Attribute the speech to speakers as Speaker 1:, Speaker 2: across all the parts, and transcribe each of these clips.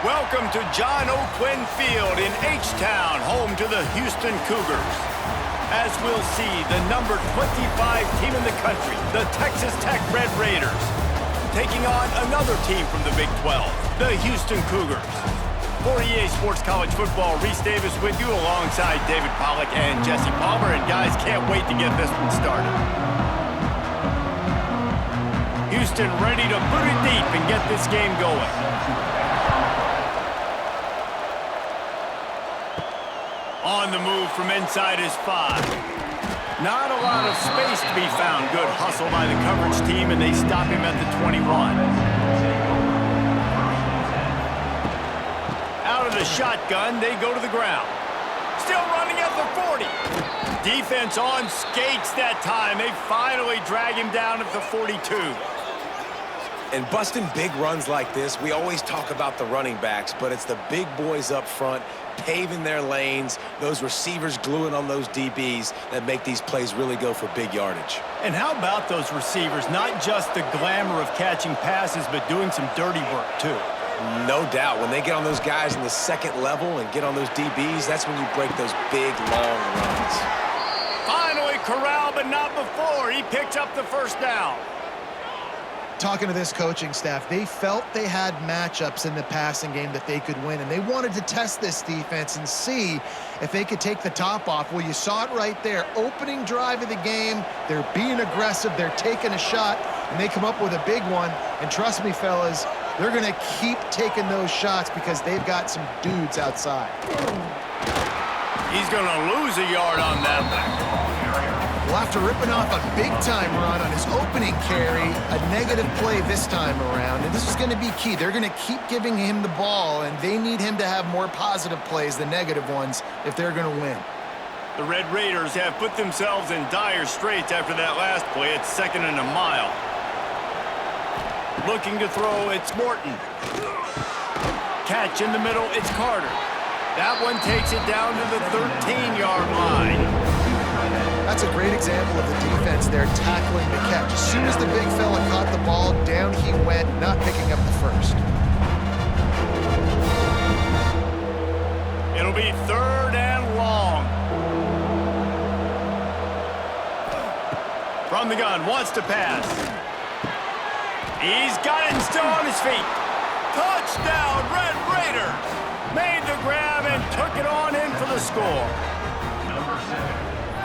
Speaker 1: Welcome to John O'Quinn Field in H-Town, home to the Houston Cougars. As we'll see, the number 25 team in the country, the Texas Tech Red Raiders, taking on another team from the Big 12, the Houston Cougars. For EA Sports College Football, Reese Davis with you alongside David Pollack and Jesse Palmer. And guys, can't wait to get this one started. Houston ready to boot it deep and get this game going. On the move from inside his 5. Not a lot of space to be found. Good hustle by the coverage team, and they stop him at the 21. Out of the shotgun, they go to the ground. Still running at the 40. Defense on skates that time. They finally drag him down at the 42.
Speaker 2: And busting big runs like this, we always talk about the running backs, but it's the big boys up front paving their lanes, those receivers gluing on those DBs that make these plays really go for big yardage.
Speaker 1: And how about those receivers? Not just the glamour of catching passes, but doing some dirty work too.
Speaker 2: No doubt. When they get on those guys in the second level and get on those DBs, that's when you break those big, long runs.
Speaker 1: Finally corralled, but not before. He picks up the first down.
Speaker 3: Talking to this coaching staff, they felt they had matchups in the passing game that they could win, and they wanted to test this defense and see if they could take the top off. Well, you saw it right there. Opening drive of the game, they're being aggressive, they're taking a shot, and they come up with a big one. And trust me, fellas, they're going to keep taking those shots because they've got some dudes outside.
Speaker 1: He's going to lose a yard on that one.
Speaker 3: Well, after ripping off a big-time run on his opening carry, a negative play this time around, and this is going to be key. They're going to keep giving him the ball, and they need him to have more positive plays than negative ones if they're going to win.
Speaker 1: The Red Raiders have put themselves in dire straits after that last play. It's 2nd and a mile. Looking to throw, it's Morton. Catch in the middle, it's Carter. That one takes it down to the 13-yard line.
Speaker 3: That's a great example of the defense there tackling the catch. As soon as the big fella caught the ball, down he went, not picking up the first.
Speaker 1: It'll be 3rd and long. From the gun, wants to pass. He's got it and still on his feet. Touchdown, Red Raiders! Made the grab and took it on in for the score.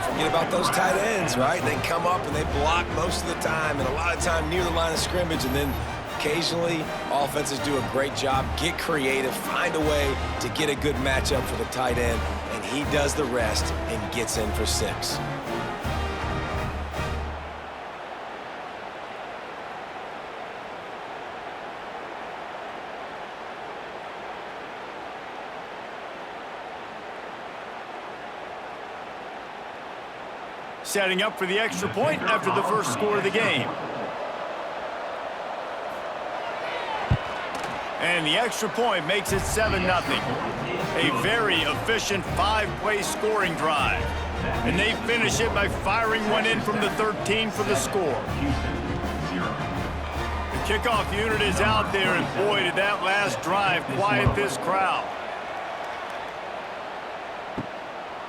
Speaker 2: Forget about those tight ends, right? They come up and they block most of the time, and a lot of time near the line of scrimmage, and then occasionally offenses do a great job, get creative, find a way to get a good matchup for the tight end, and he does the rest and gets in for 6.
Speaker 1: Setting up for the extra point after the first score of the game. And the extra point makes it 7-0. A very efficient 5-play scoring drive. And they finish it by firing one in from the 13 for the score. The kickoff unit is out there, and boy, did that last drive quiet this crowd.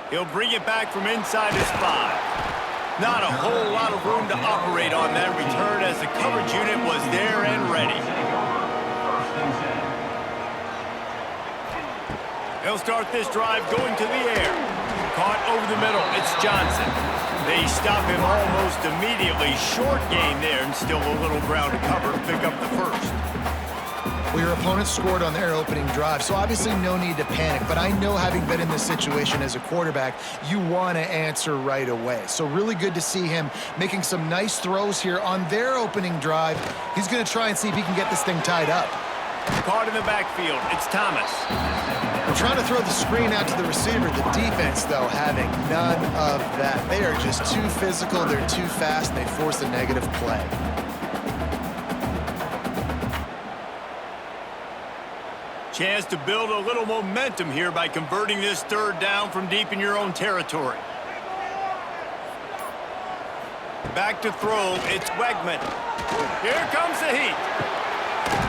Speaker 1: He'll bring it back from inside his 5. Not a whole lot of room to operate on that return as the coverage unit was there and ready. They'll start this drive going to the air. Caught over the middle, it's Johnson. They stop him almost immediately. Short gain there, and still a little ground to cover to pick up the first.
Speaker 3: Well, your opponent scored on their opening drive, so obviously no need to panic. But I know, having been in this situation as a quarterback, you want to answer right away. So really good to see him making some nice throws here on their opening drive. He's going to try and see if he can get this thing tied up.
Speaker 1: Caught in the backfield, it's Thomas.
Speaker 3: They're trying to throw the screen out to the receiver. The defense, though, having none of that. They are just too physical, they're too fast, and they force a negative play.
Speaker 1: Chance to build a little momentum here by converting this 3rd down from deep in your own territory. Back to throw, it's Wegman. Here comes the heat.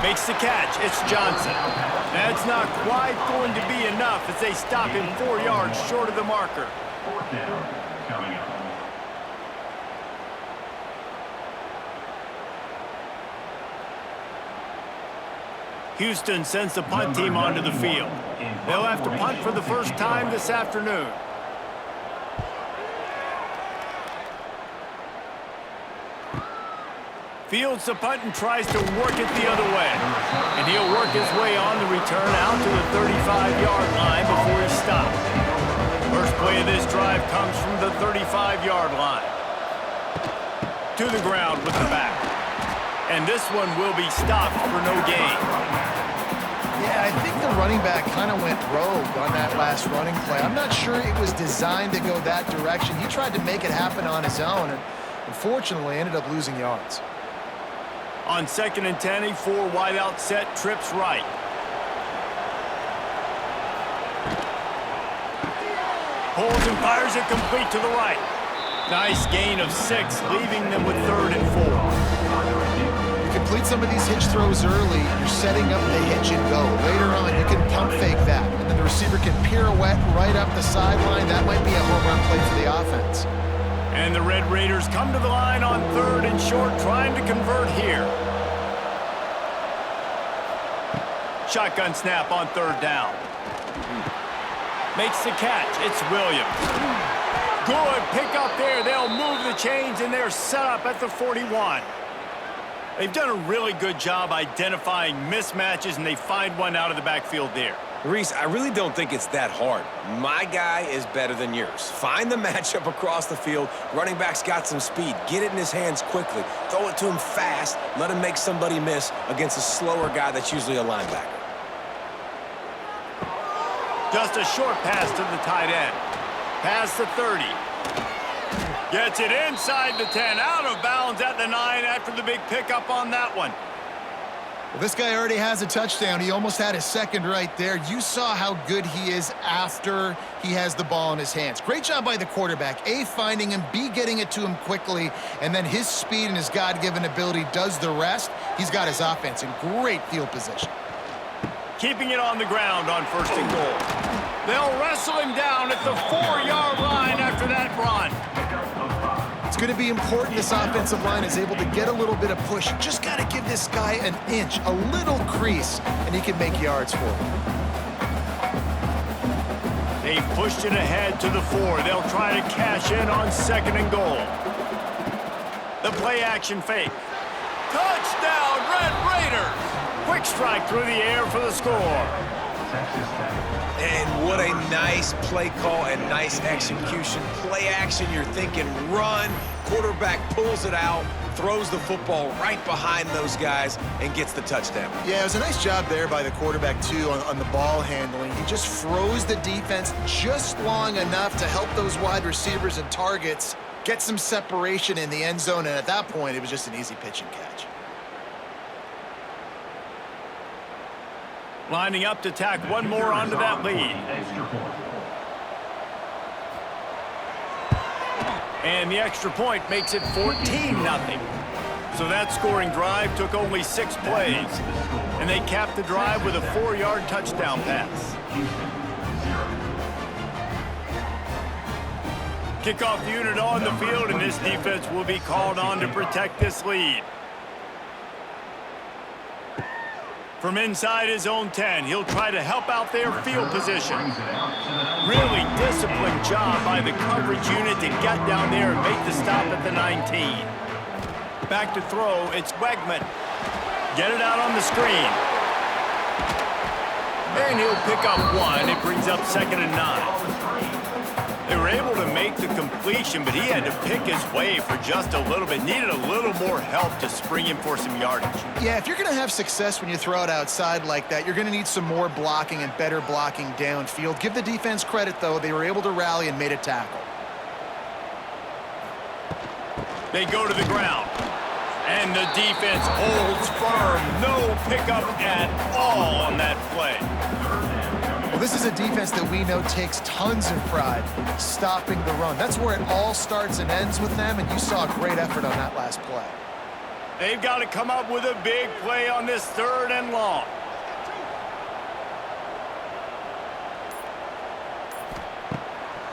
Speaker 1: Makes the catch, it's Johnson. That's not quite going to be enough as they stop him 4 yards short of the marker.
Speaker 4: Fourth down coming up.
Speaker 1: Houston sends the punt team onto the field. They'll have to punt for the first time this afternoon. Fields the punt and tries to work it the other way. And he'll work his way on the return out to the 35-yard line before he's stopped. First play of this drive comes from the 35-yard line. To the ground with the back. And this one will be stopped for no gain.
Speaker 3: Yeah, I think the running back kind of went rogue on that last running play. I'm not sure it was designed to go that direction. He tried to make it happen on his own and unfortunately ended up losing yards.
Speaker 1: On 2nd and 10, a 4 wide out set, trips right. Pulls and fires it complete to the right. Nice gain of 6, leaving them with 3rd and 4.
Speaker 3: You complete some of these hitch throws early, you're setting up the hitch and go. Later on, you can pump fake that, and then the receiver can pirouette right up the sideline. That might be a home run play for the offense.
Speaker 1: And the Red Raiders come to the line on 3rd and short, trying to convert here. Shotgun snap on 3rd down. Makes the catch. It's Williams. Good pick up there. They'll move the chains, and they're set up at the 41. They've done a really good job identifying mismatches, and they find one out of the backfield there.
Speaker 2: Reese, I really don't think it's that hard. My guy is better than yours. Find the matchup across the field. Running back's got some speed. Get it in his hands quickly. Throw it to him fast. Let him make somebody miss against a slower guy that's usually a linebacker.
Speaker 1: Just a short pass to the tight end. Past the 30. Gets it inside the 10. Out of bounds at the 9 after the big pickup on that one.
Speaker 3: Well, this guy already has a touchdown. He almost had his second right there. You saw how good he is after he has the ball in his hands. Great job by the quarterback. A, finding him, B, getting it to him quickly, and then his speed and his God-given ability does the rest. He's got his offense in great field position.
Speaker 1: Keeping it on the ground on 1st and goal. They'll wrestle him down at the 4-yard line after that run.
Speaker 3: It's going to be important this offensive line is able to get a little bit of push. Just got to give this guy an inch, a little crease, and he can make yards for him.
Speaker 1: They've pushed it ahead to the 4. They'll try to cash in on 2nd and goal. The play action fake. Touchdown, Red Raiders! Quick strike through the air for the score.
Speaker 2: And what a nice play call and nice execution. Play action, you're thinking run. Quarterback pulls it out, throws the football right behind those guys, and gets the touchdown.
Speaker 3: Yeah, it was a nice job there by the quarterback, too, on the ball handling. He just froze the defense just long enough to help those wide receivers and targets get some separation in the end zone, and at that point, it was just an easy pitch and catch.
Speaker 1: Lining up to tack one more onto that lead. And the extra point makes it 14-0. So that scoring drive took only 6 plays. And they capped the drive with a 4-yard touchdown pass. Kickoff unit on the field, and this defense will be called on to protect this lead. From inside his own 10, he'll try to help out their field position. Really disciplined job by the coverage unit to get down there and make the stop at the 19. Back to throw, it's Wegman. Get it out on the screen. And he'll pick up 1. It brings up 2nd and 9. They were able to make the completion, but he had to pick his way for just a little bit. Needed a little more help to spring him for some yardage.
Speaker 3: Yeah, if you're going to have success when you throw it outside like that, you're going to need some more blocking and better blocking downfield. Give the defense credit, though. They were able to rally and made a tackle.
Speaker 1: They go to the ground. And the defense holds firm. No pickup at all on that play.
Speaker 3: Well, this is a defense that we know takes tons of pride stopping the run. That's where it all starts and ends with them, and you saw a great effort on that last play.
Speaker 1: They've got to come up with a big play on this 3rd and long.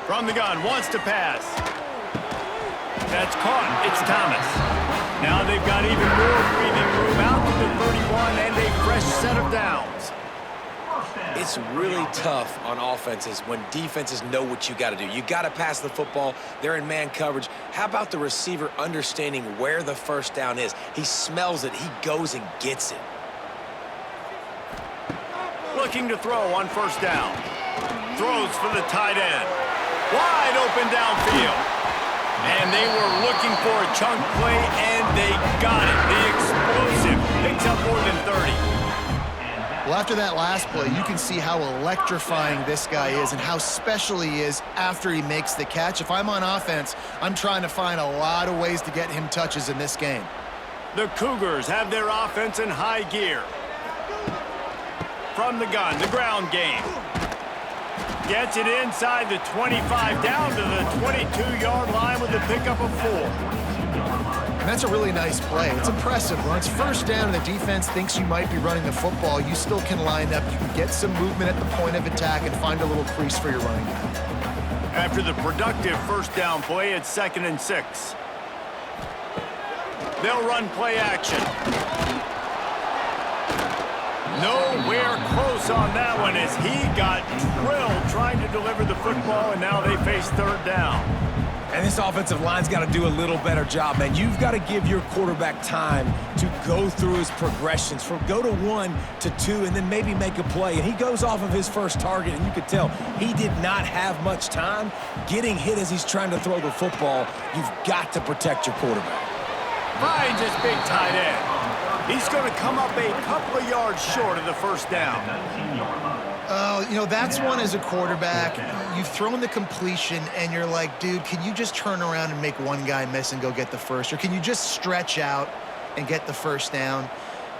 Speaker 1: From the gun, wants to pass. That's caught. It's Thomas. Now they've got even more breathing room out to the 31 and a fresh set of downs.
Speaker 2: It's really tough on offenses when defenses know what you got to do. You got to pass the football. They're in man coverage. How about the receiver understanding where the first down is? He smells it. He goes and gets it.
Speaker 1: Looking to throw on first down. Throws for the tight end. Wide open downfield. And they were looking for a chunk play, and they got it. The explosive picks up more than 30.
Speaker 3: Well, after that last play, you can see how electrifying this guy is and how special he is after he makes the catch. If I'm on offense, I'm trying to find a lot of ways to get him touches in this game.
Speaker 1: The Cougars have their offense in high gear. From the gun, the ground game. Gets it inside the 25, down to the 22-yard line with a pickup of 4.
Speaker 3: And that's a really nice play. It's impressive. When it's first down and the defense thinks you might be running the football, you still can line up. You can get some movement at the point of attack and find a little crease for your running back.
Speaker 1: After the productive first down play, it's 2nd and 6. They'll run play action. Nowhere close on that one as he got drilled trying to deliver the football, and now they face 3rd down.
Speaker 2: And this offensive line's got to do a little better job, man. You've got to give your quarterback time to go through his progressions from go to 1 to 2 and then maybe make a play. And he goes off of his first target, and you could tell he did not have much time getting hit as he's trying to throw the football. You've got to protect your quarterback.
Speaker 1: Finds his big tight end. He's going to come up a couple of yards short of the first down.
Speaker 3: Oh, you know, that's one as a quarterback. You've thrown the completion, and you're like, dude, can you just turn around and make one guy miss and go get the first? Or can you just stretch out and get the first down?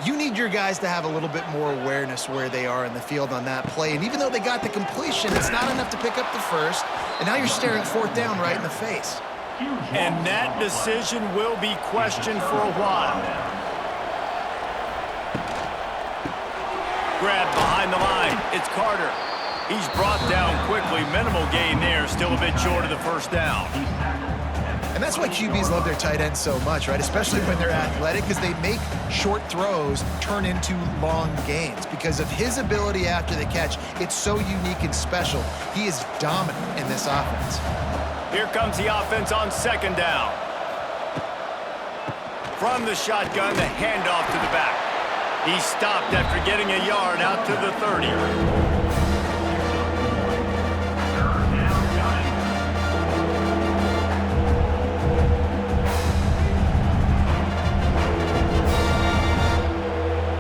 Speaker 3: You need your guys to have a little bit more awareness where they are in the field on that play. And even though they got the completion, it's not enough to pick up the first. And now you're staring 4th down right in the face.
Speaker 1: And that decision will be questioned for a while. Grab behind the line. It's Carter. He's brought down quickly. Minimal gain there. Still a bit short of the first down.
Speaker 3: And that's why QBs love their tight ends so much, right? Especially when they're athletic, because they make short throws turn into long gains. Because of his ability after the catch, it's so unique and special. He is dominant in this offense.
Speaker 1: Here comes the offense on 2nd down. From the shotgun, the handoff to the back. He stopped after getting a yard out to the 30.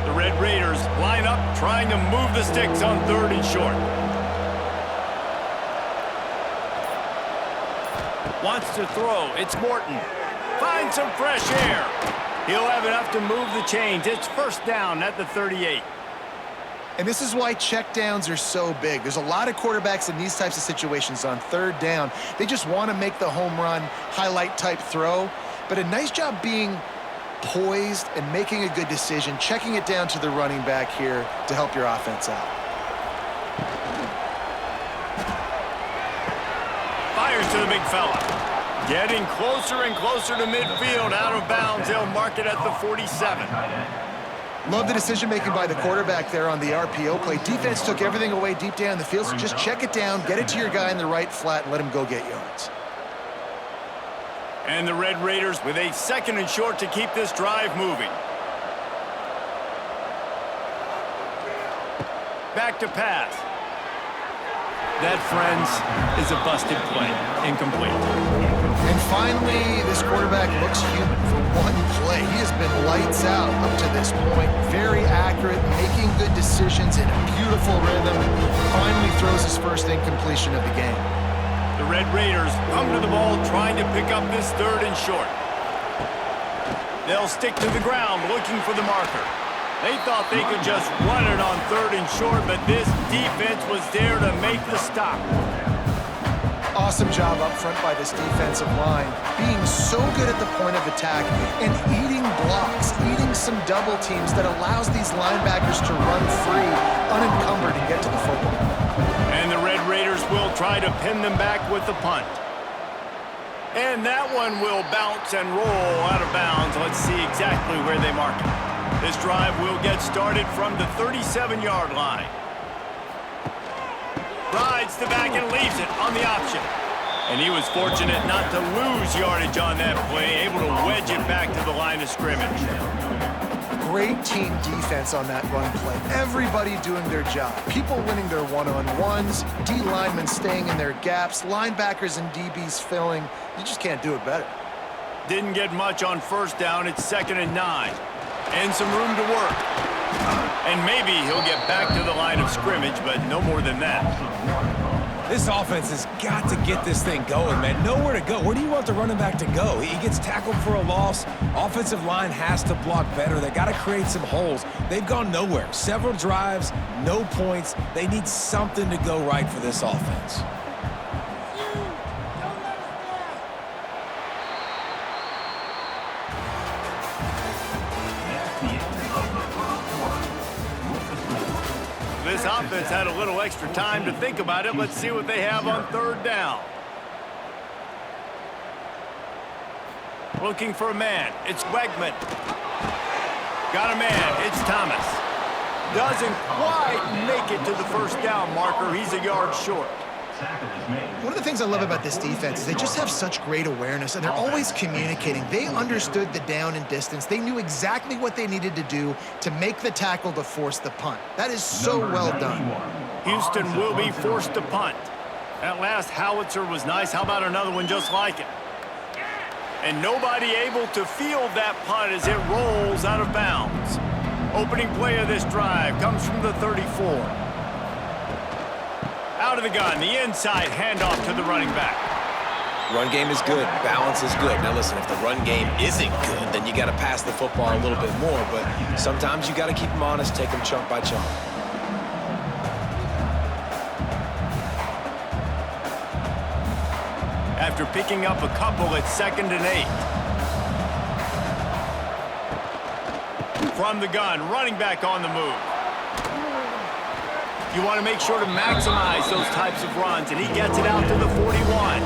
Speaker 1: The Red Raiders line up, trying to move the sticks on 3rd and short. Wants to throw. It's Morton. Finds some fresh air. He'll have enough to move the chains. It's 1st down at the 38.
Speaker 3: And this is why checkdowns are so big. There's a lot of quarterbacks in these types of situations on 3rd down. They just want to make the home run, highlight type throw. But a nice job being poised and making a good decision, checking it down to the running back here to help your offense out.
Speaker 1: Fires to the big fella. Getting closer and closer to midfield, out of bounds. They'll mark it at the 47.
Speaker 3: Love the decision-making by the quarterback there on the RPO play. Defense took everything away deep down the field, so just check it down, get it to your guy in the right flat, and let him go get yards.
Speaker 1: And the Red Raiders with a 2nd and short to keep this drive moving. Back to pass. That, friends, is a busted play. Incomplete.
Speaker 3: And finally, this quarterback looks human for one play. He has been lights out up to this point. Very accurate, making good decisions in a beautiful rhythm. Finally throws his first incompletion of the game.
Speaker 1: The Red Raiders come to the ball trying to pick up this 3rd and short. They'll stick to the ground looking for the marker. They thought they could just run it on 3rd and short, but this defense was there to make the stop.
Speaker 3: Awesome job up front by this defensive line, being so good at the point of attack and eating blocks, eating some double teams that allows these linebackers to run free, unencumbered, and get to the football.
Speaker 1: And the Red Raiders will try to pin them back with the punt. And that one will bounce and roll out of bounds. Let's see exactly where they mark it. This drive will get started from the 37-yard line. Rides the back and leaves it on the option. And he was fortunate not to lose yardage on that play, able to wedge it back to the line of scrimmage.
Speaker 3: Great team defense on that run play. Everybody doing their job. People winning their one-on-ones, D linemen staying in their gaps, linebackers and DBs filling. You just can't do it better.
Speaker 1: Didn't get much on first down. It's 2nd and 9. And some room to work. And maybe he'll get back to the line of scrimmage, but no more than that.
Speaker 2: This offense has got to get this thing going, man. Nowhere to go. Where do you want the running back to go? He gets tackled for a loss. Offensive line has to block better. They got to create some holes. They've gone nowhere. Several drives, no points. They need something to go right for this offense.
Speaker 1: This offense had a little extra time to think about it. Let's see what they have on 3rd down. Looking for a man. It's Wegman. Got a man. It's Thomas. Doesn't quite make it to the 1st down marker. He's a yard short.
Speaker 3: One of the things I love about this defense is they just have such great awareness, and they're always communicating. They understood the down and distance. They knew exactly what they needed to do to make the tackle to force the punt. That is so well done.
Speaker 1: Houston will be forced to punt. That last howitzer was nice. How about another one just like it? And nobody able to field that punt as it rolls out of bounds. Opening play of this drive comes from the 34. Out of the gun, the inside handoff to the running back.
Speaker 2: Run game is good. Balance is good. Now listen, if the run game isn't good, then you got to pass the football a little bit more. But sometimes you got to keep them honest, take them chunk by chunk.
Speaker 1: After picking up a couple, it's 2nd and 8. From the gun, running back on the move. You want to make sure to maximize those types of runs, and he gets it out to the 41.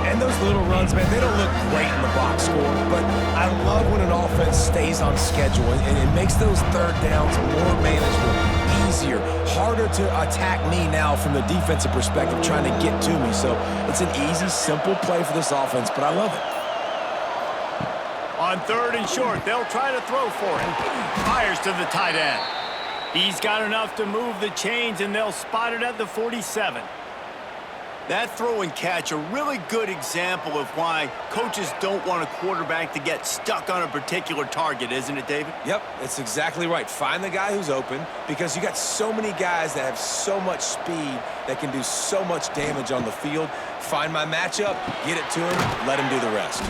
Speaker 2: And those little runs, man, they don't look great in the box score, but I love when an offense stays on schedule, and it makes those 3rd downs more manageable, easier, harder to attack me now from the defensive perspective, trying to get to me. So it's an easy, simple play for this offense, but I love it.
Speaker 1: On 3rd and short, they'll try to throw for it. Fires to the tight end. He's got enough to move the chains, and they'll spot it at the 47. That throw and catch, a really good example of why coaches don't want a quarterback to get stuck on a particular target, isn't it, David?
Speaker 2: Yep, that's exactly right. Find the guy who's open, because you got so many guys that have so much speed that can do so much damage on the field. Find my matchup, get it to him, let him do the rest.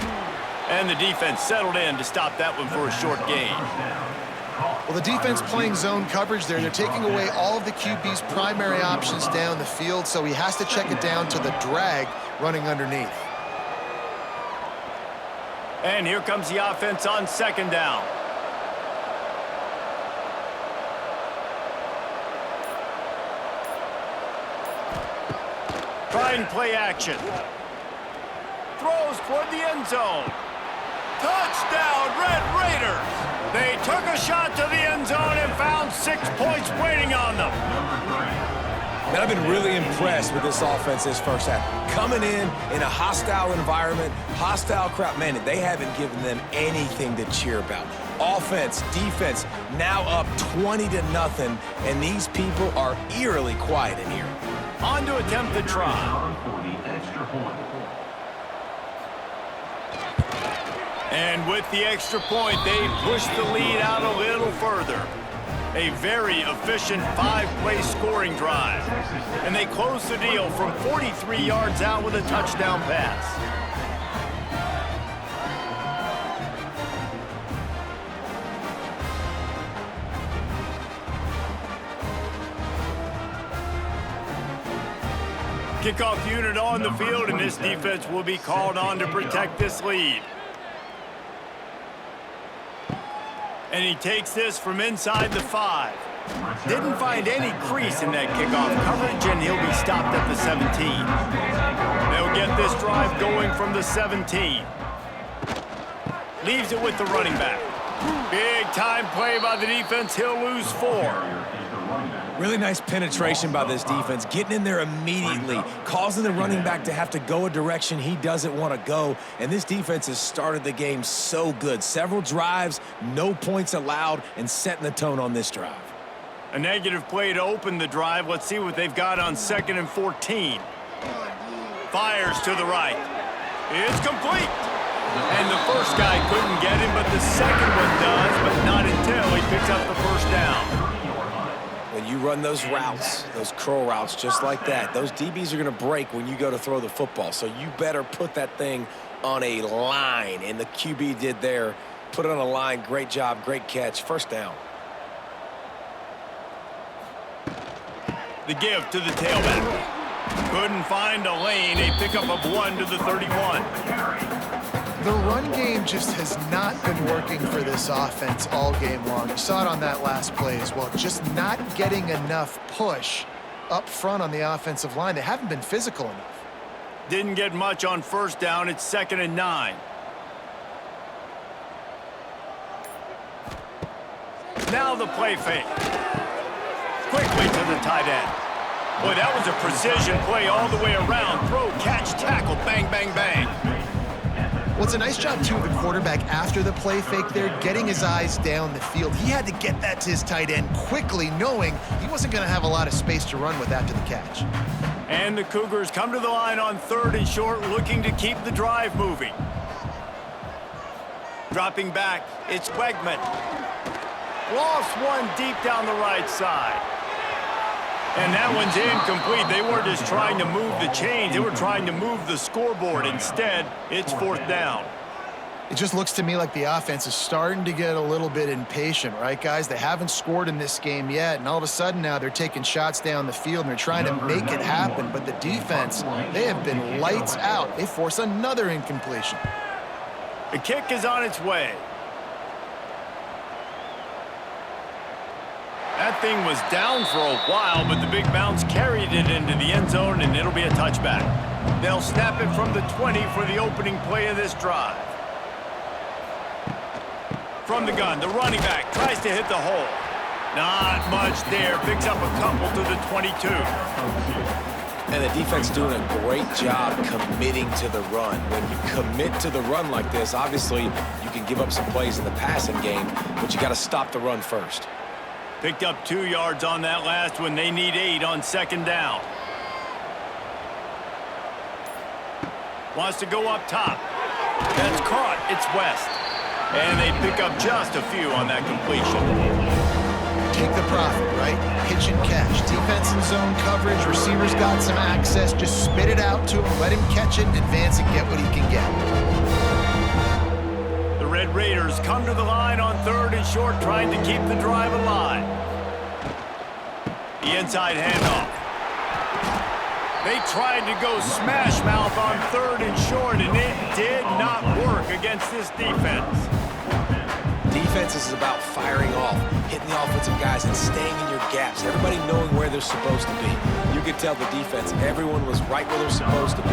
Speaker 1: And the defense settled in to stop that one for a short gain.
Speaker 3: Well, the defense playing zone coverage there. They're taking away all of the QB's primary options down the field, so he has to check it down to the drag running underneath.
Speaker 1: And here comes the offense on 2nd down. Trying play action. Throws toward the end zone. Touchdown, Red Raiders! They took a shot to the end zone and found 6 points waiting on them.
Speaker 2: Man, I've been really impressed with this offense this first half. Coming in a hostile environment, hostile crowd. Man, they haven't given them anything to cheer about. Offense, defense, now up 20-0, and these people are eerily quiet in here.
Speaker 1: On to attempt the try. And with the extra point, they push the lead out a little further. A very efficient 5-play scoring drive. And they close the deal from 43 yards out with a touchdown pass. Kickoff unit on the field, and this defense will be called on to protect this lead. And he takes this from inside the 5. Didn't find any crease in that kickoff coverage, and he'll be stopped at the 17. They'll get this drive going from the 17. Leaves it with the running back. Big time play by the defense. He'll lose 4.
Speaker 2: Really nice penetration by this defense, getting in there immediately, causing the running back to have to go a direction he doesn't want to go. And this defense has started the game so good. Several drives, no points allowed, and setting the tone on this drive.
Speaker 1: A negative play to open the drive. Let's see what they've got on 2nd and 14. Fires to the right. It's complete. And the first guy couldn't get him, but the second one does, but not until he picks up the first down.
Speaker 2: When you run those routes, those curl routes just like that, those DBs are going to break when you go to throw the football. So you better put that thing on a line, and the QB did there. Put it on a line. Great job, great catch. First down.
Speaker 1: The give to the tailback. Couldn't find a lane. A pickup of 1 to the 31.
Speaker 3: The run game just has not been working for this offense all game long. You saw it on that last play as well. Just not getting enough push up front on the offensive line. They haven't been physical enough.
Speaker 1: Didn't get much on first down. It's 2nd and 9. Now the play fake. Quickly to the tight end. Boy, that was a precision play all the way around. Throw, catch, tackle, bang, bang, bang.
Speaker 3: Well, it's a nice job, too, of the quarterback after the play fake there, getting his eyes down the field. He had to get that to his tight end quickly, knowing he wasn't going to have a lot of space to run with after the catch.
Speaker 1: And the Cougars come to the line on 3rd and short, looking to keep the drive moving. Dropping back, it's Wegman. Lost one deep down the right side. And that one's incomplete. They weren't just trying to move the chains. They were trying to move the scoreboard. Instead, it's 4th down.
Speaker 3: It just looks to me like the offense is starting to get a little bit impatient, right, guys? They haven't scored in this game yet, and all of a sudden now they're taking shots down the field, and they're trying to make it happen. But the defense, they have been lights out. They force another incompletion.
Speaker 1: The kick is on its way. That thing was down for a while, but the big bounce carried it into the end zone, and it'll be a touchback. They'll snap it from the 20 for the opening play of this drive. From the gun, the running back tries to hit the hole. Not much there. Picks up a couple to the 22.
Speaker 2: And the defense doing a great job committing to the run. When you commit to the run like this, obviously you can give up some plays in the passing game, but you got to stop the run first.
Speaker 1: Picked up 2 yards on that last one. They need 8 on 2nd down. Wants to go up top. That's caught. It's West. And they pick up just a few on that completion.
Speaker 3: Take the profit, right? Pitch and catch. Defense and zone coverage. Receivers got some access. Just spit it out to him. Let him catch it, advance, and get what he can get.
Speaker 1: The Red Raiders come to the line on 3rd and short, trying to keep the drive alive. The inside handoff. They tried to go smash mouth on 3rd and short, and it did not work against this defense.
Speaker 2: Defense is about firing off, hitting the offensive guys, and staying in your gaps. Everybody knowing where they're supposed to be. You could tell the defense, everyone was right where they're supposed to be,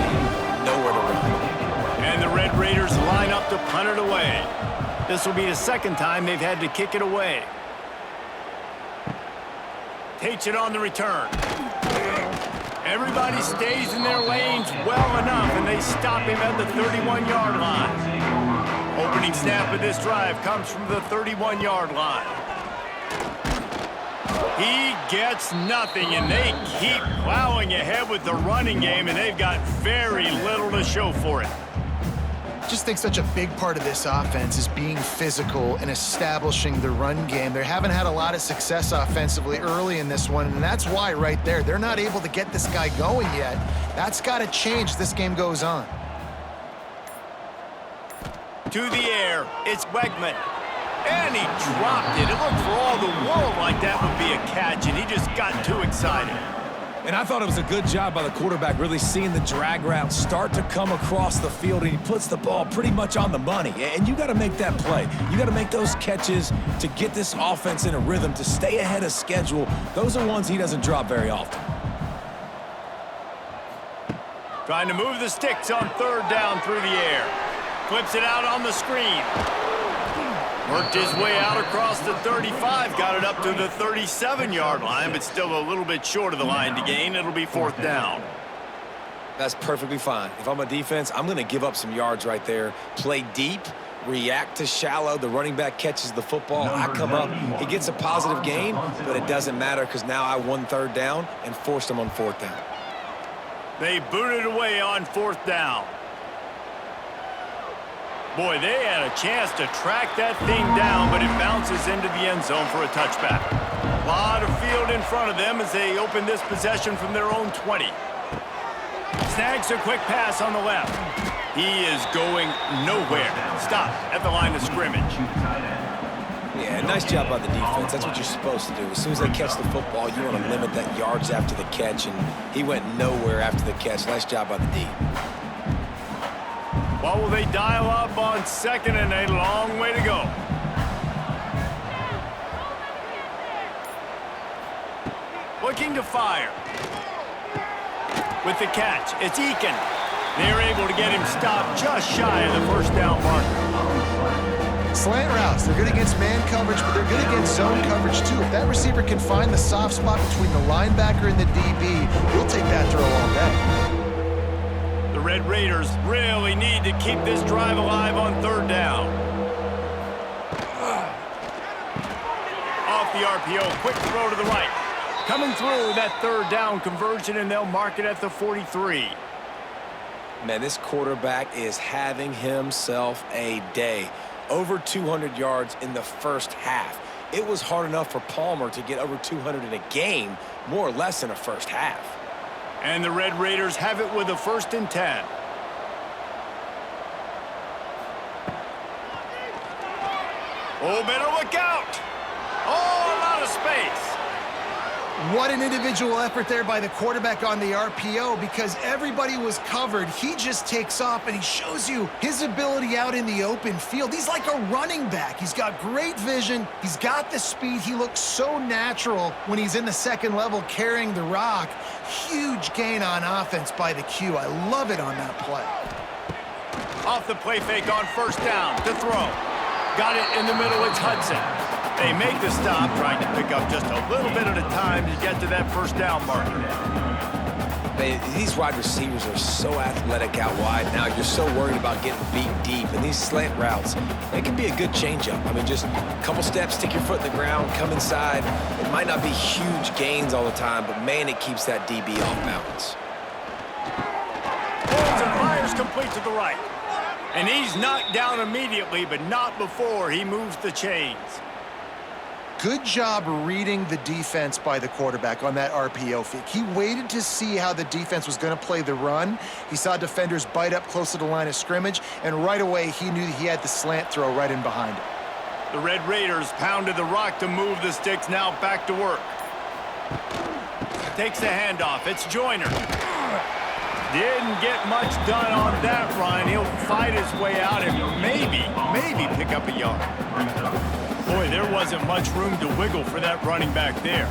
Speaker 2: nowhere to run.
Speaker 1: And the Red Raiders line up to punt it away. This will be the 2nd time they've had to kick it away. Takes it on the return. Everybody stays in their lanes well enough, and they stop him at the 31-yard line. Opening snap of this drive comes from the 31-yard line. He gets nothing, and they keep plowing ahead with the running game, and they've got very little to show for it.
Speaker 3: Just think such a big part of this offense is being physical and establishing the run game. They haven't had a lot of success offensively early in this one, and that's why right there, they're not able to get this guy going yet. That's got to change as this game goes on.
Speaker 1: To the air, it's Wegman. And he dropped it. It looked for all the world like that would be a catch, and he just got too excited.
Speaker 2: And I thought it was a good job by the quarterback really seeing the drag route start to come across the field, and he puts the ball pretty much on the money. And you got to make that play. You got to make those catches to get this offense in a rhythm, to stay ahead of schedule. Those are ones he doesn't drop very often.
Speaker 1: Trying to move the sticks on third down through the air. Flips it out on the screen. Worked his way out across the 35, got it up to the 37-yard line, but still a little bit short of the line to gain. It'll be fourth down.
Speaker 2: That's perfectly fine. If I'm a defense, I'm going to give up some yards right there. Play deep, react to shallow. The running back catches the football. I come up. He gets a positive gain, but it doesn't matter because now I won third down and forced him on fourth down.
Speaker 1: They booted away on fourth down. Boy, they had a chance to track that thing down, but it bounces into the end zone for a touchback. A lot of field in front of them as they open this possession from their own 20. Snags a quick pass on the left. He is going nowhere. Stop at the line of scrimmage.
Speaker 2: Yeah, nice job by the defense. That's what you're supposed to do. As soon as they catch the football, you want to limit that yards after the catch, and he went nowhere after the catch. Nice job by the D.
Speaker 1: What will they dial up on second and a long way to go? Looking to fire. With the catch, it's Eakin. They're able to get him stopped just shy of the first down marker.
Speaker 3: Slant routes, they're good against man coverage, but they're good against zone coverage too. If that receiver can find the soft spot between the linebacker and the DB, we'll take that throw all day.
Speaker 1: The Red Raiders really need to keep this drive alive on third down. Off the RPO, quick throw to the right. Coming through that third down conversion, and they'll mark it at the 43.
Speaker 2: Man, this quarterback is having himself a day. Over 200 yards in the first half. It was hard enough for Palmer to get over 200 in a game, more or less in a first half.
Speaker 1: And the Red Raiders have it with a 1st and 10. Oh, better look out. Oh, a lot of space.
Speaker 3: What an individual effort there by the quarterback on the RPO, because everybody was covered. He just takes off, and he shows you his ability out in the open field. He's like a running back. He's got great vision. He's got the speed. He looks so natural when he's in the second level carrying the rock. Huge gain on offense by the Q. I love it on that play.
Speaker 1: Off the play fake on first down to throw. Got it in the middle. It's Hudson. They make the stop, trying to pick up just a little bit at a time to get to that first down marker.
Speaker 2: These wide receivers are so athletic out wide. Now you're so worried about getting beat deep. And these slant routes, they can be a good changeup. I mean, just a couple steps, stick your foot in the ground, come inside. It might not be huge gains all the time, but man, it keeps that DB off balance.
Speaker 1: Pulls and fires complete to the right. And he's knocked down immediately, but not before he moves the chains.
Speaker 3: Good job reading the defense by the quarterback on that RPO fake. He waited to see how the defense was going to play the run. He saw defenders bite up close to the line of scrimmage, and right away he knew he had the slant throw right in behind him.
Speaker 1: The Red Raiders pounded the rock to move the sticks, now back to work. Takes the handoff, it's Joyner. Didn't get much done on that run. He'll fight his way out and maybe pick up a yard. Boy, there wasn't much room to wiggle for that running back there.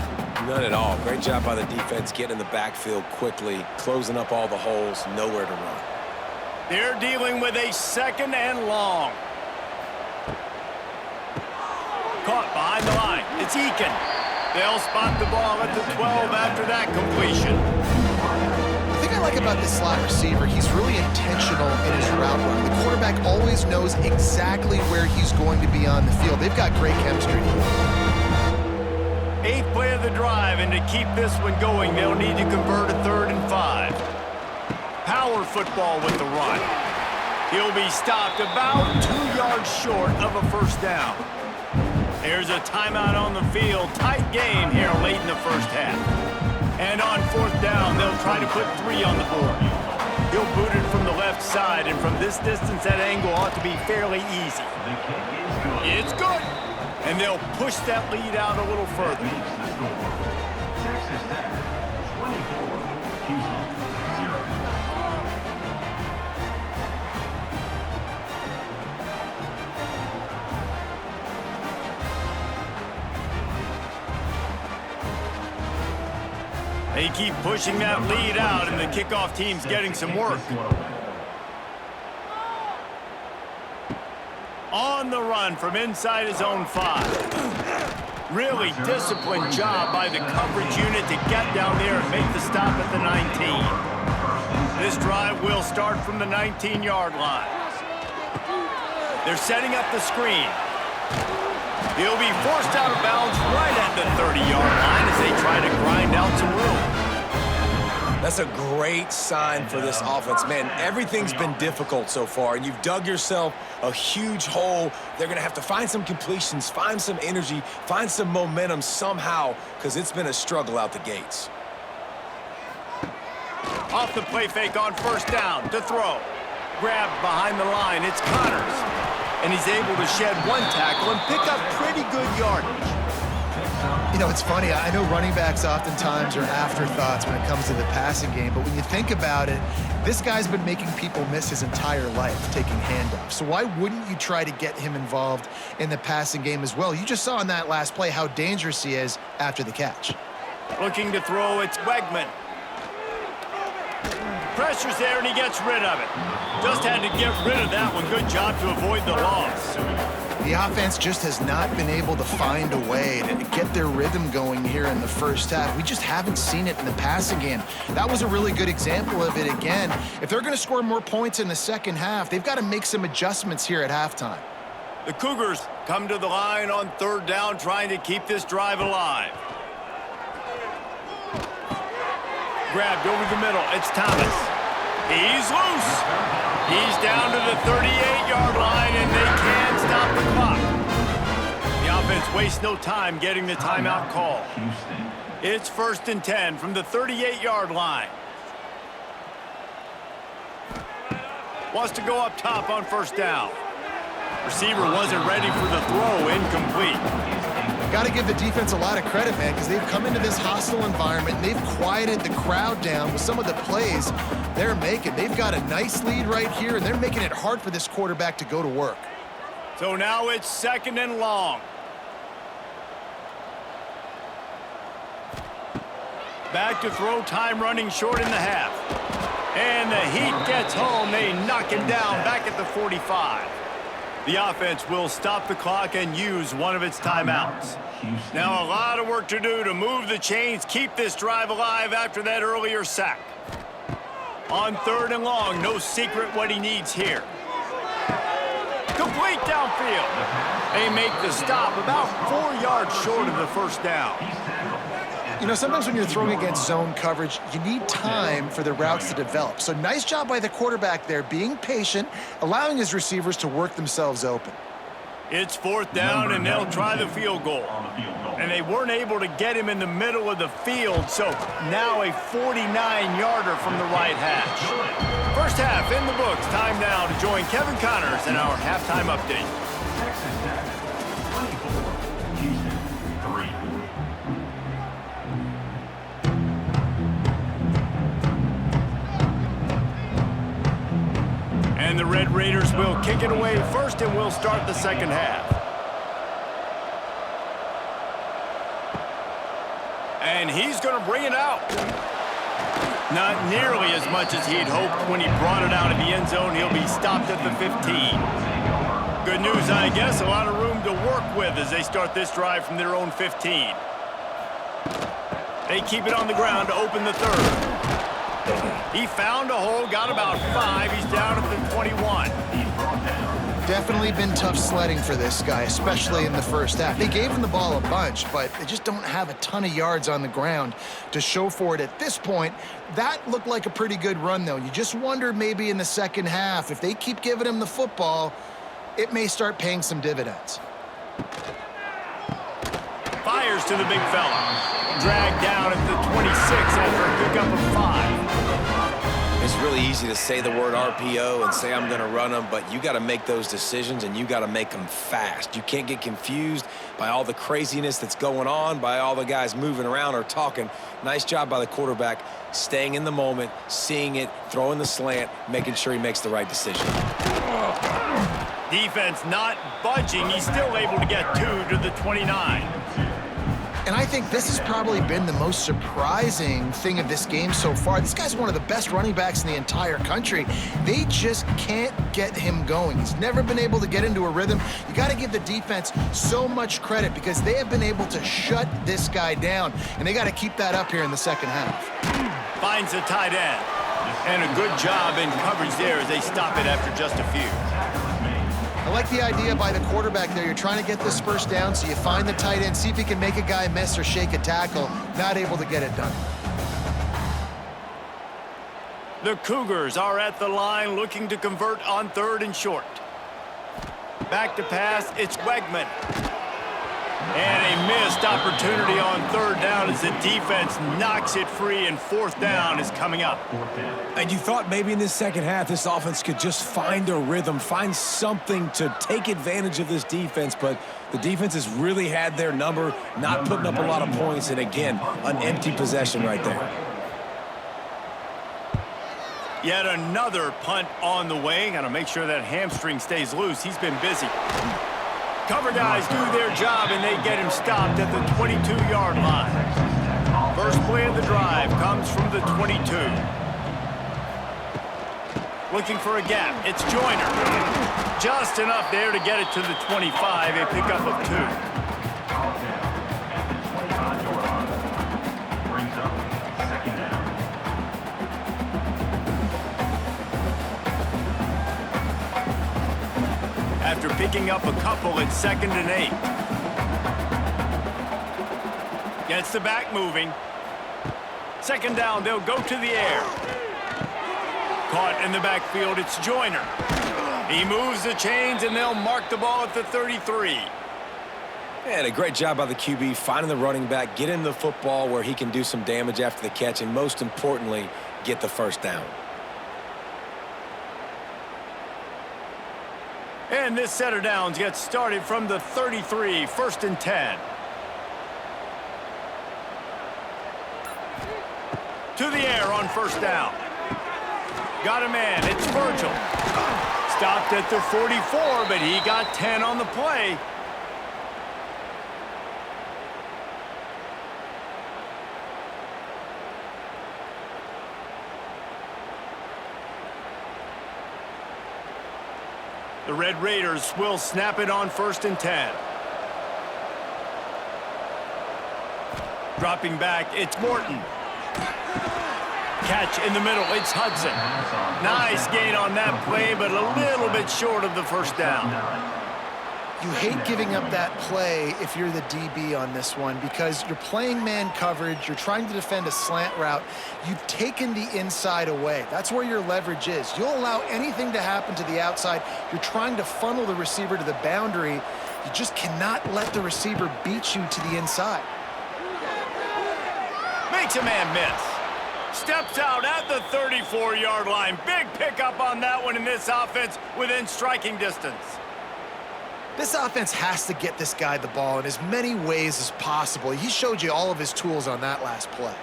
Speaker 2: None at all. Great job by the defense getting in the backfield quickly, closing up all the holes, nowhere to run.
Speaker 1: They're dealing with a 2nd and long. Caught behind the line. It's Eakin. They'll spot the ball at the 12 after that completion.
Speaker 3: The thing I like about this slot receiver, he's really intentional in his route run. The quarterback always knows exactly where he's going to be on the field. They've got great chemistry.
Speaker 1: 8th play of the drive, and to keep this one going, they'll need to convert a 3rd and 5. Power football with the run. He'll be stopped about 2 yards short of a first down. There's a timeout on the field. Tight game here late in the first half. And on 4th down, they'll try to put 3 on the board. He'll boot it from the left side, and from this distance, that angle ought to be fairly easy. It's good. And they'll push that lead out a little further.
Speaker 4: Texas Tech, 24.
Speaker 1: keep pushing that lead out, and the kickoff team's getting some work. On the run from inside his own 5. Really disciplined job by the coverage unit to get down there and make the stop at the 19. This drive will start from the 19-yard line. They're setting up the screen. He'll be forced out of bounds right at the 30-yard line as they try to grind out some room.
Speaker 2: That's a great sign for this offense. Man, everything's been difficult so far, and you've dug yourself a huge hole. They're going to have to find some completions, find some energy, find some momentum somehow, because it's been a struggle out the gates.
Speaker 1: Off the play fake on first down to throw. Grabbed behind the line, it's Connors. And he's able to shed one tackle and pick up pretty good yardage.
Speaker 3: You know, it's funny. I know running backs oftentimes are afterthoughts when it comes to the passing game, but when you think about it, this guy's been making people miss his entire life taking handoffs. So why wouldn't you try to get him involved in the passing game as well? You just saw in that last play how dangerous he is after the catch.
Speaker 1: Looking to throw, it's Wegman. Pressure's there, and he gets rid of it. Just had to get rid of that one. Good job to avoid the loss.
Speaker 3: The offense just has not been able to find a way to get their rhythm going here in the first half. We just haven't seen it in the passing game. That was a really good example of it again. If they're going to score more points in the second half, they've got to make some adjustments here at halftime.
Speaker 1: The Cougars come to the line on third down, trying to keep this drive alive. Grabbed over the middle. It's Thomas. He's loose. He's down to the 38-yard line, and they can stop the clock. The offense wastes no time getting the timeout call. It's 1st and 10 from the 38-yard line. Wants to go up top on first down. Receiver wasn't ready for the throw. Incomplete.
Speaker 3: Got to give the defense a lot of credit, man, because they've come into this hostile environment and they've quieted the crowd down with some of the plays they're making. They've got a nice lead right here, and they're making it hard for this quarterback to go to work.
Speaker 1: So now it's 2nd and long. Back to throw, time running short in the half. And the Heat gets home. They knock him down back at the 45. The offense will stop the clock and use one of its timeouts. Now a lot of work to do to move the chains, keep this drive alive after that earlier sack. On 3rd and long, no secret what he needs here. Complete downfield. They make the stop about 4 yards short of the first down.
Speaker 3: You know, sometimes when you're throwing against zone coverage, you need time for the routes to develop. So nice job by the quarterback there, being patient, allowing his receivers to work themselves open.
Speaker 1: It's 4th down, and they'll try the field goal. And they weren't able to get him in the middle of the field, so now a 49-yarder from the right hash. First half in the books. Time now to join Kevin Connors in our halftime update.
Speaker 4: Texas Tech 24, Houston 3.
Speaker 1: And the Red Raiders will kick it away first, and we'll start the second half. And he's going to bring it out. Not nearly as much as he'd hoped when he brought it out of the end zone. He'll be stopped at the 15. Good news, I guess. A lot of room to work with as they start this drive from their own 15. They keep it on the ground to open the 3rd. He found a hole, got about 5. He's down at the 21.
Speaker 3: Definitely been tough sledding for this guy, especially in the first half. They gave him the ball a bunch, but they just don't have a ton of yards on the ground to show for it at this point. That looked like a pretty good run, though. You just wonder maybe in the second half, if they keep giving him the football, it may start paying some dividends.
Speaker 1: Fires to the big fella. Dragged down at the 26 after a pickup of 5.
Speaker 2: It's really easy to say the word RPO and say I'm going to run them, but you got to make those decisions, and you got to make them fast. You can't get confused by all the craziness that's going on, by all the guys moving around or talking. Nice job by the quarterback, staying in the moment, seeing it, throwing the slant, making sure he makes the right decision.
Speaker 1: Defense not budging. He's still able to get 2 to the 29.
Speaker 3: And I think this has probably been the most surprising thing of this game so far. This guy's one of the best running backs in the entire country. They just can't get him going. He's never been able to get into a rhythm. You got to give the defense so much credit because they have been able to shut this guy down, and they got to keep that up here in the second half.
Speaker 1: Finds the tight end. And a good job in coverage there as they stop it after just a few.
Speaker 3: I like the idea by the quarterback there. You're trying to get this first down, so you find the tight end, see if he can make a guy miss or shake a tackle. Not able to get it done.
Speaker 1: The Cougars are at the line looking to convert on 3rd and short. Back to pass, it's Wegman. And a missed opportunity on 3rd down as the defense knocks it free, and 4th down is coming up.
Speaker 2: And you thought maybe in this second half this offense could just find a rhythm, find something to take advantage of this defense, but the defense has really had their number, not putting up a lot of points, and again, an empty possession right there.
Speaker 1: Yet another punt on the way. Got to make sure that hamstring stays loose. He's been busy. Cover guys do their job, and they get him stopped at the 22-yard line. First play of the drive comes from the 22. Looking for a gap. It's Joyner. Just enough there to get it to the 25, a pickup of 2.
Speaker 4: Brings up 2nd down.
Speaker 1: After picking up a couple, it's 2nd and 8. Gets the back moving. 2nd down, they'll go to the air. Caught in the backfield, it's Joyner. He moves the chains, and they'll mark the ball at the 33.
Speaker 2: And a great job by the QB, finding the running back, getting the football where he can do some damage after the catch, and most importantly, get the 1st down.
Speaker 1: And this set of downs gets started from the 33, 1st and 10. To the air on 1st down. Got a man, it's Virgil. Stopped at the 44, but he got 10 on the play. The Red Raiders will snap it on 1st and 10. Dropping back, it's Morton. Catch in the middle, it's Hudson. Nice gain on that play, but a little bit short of the 1st down.
Speaker 3: You hate giving up that play if you're the DB on this one because you're playing man coverage, you're trying to defend a slant route, you've taken the inside away. That's where your leverage is. You'll allow anything to happen to the outside. You're trying to funnel the receiver to the boundary. You just cannot let the receiver beat you to the inside.
Speaker 1: Makes a man miss. Steps out at the 34-yard line. Big pickup on that one in this offense within striking distance.
Speaker 3: This offense has to get this guy the ball in as many ways as possible. He showed you all of his tools on that last play.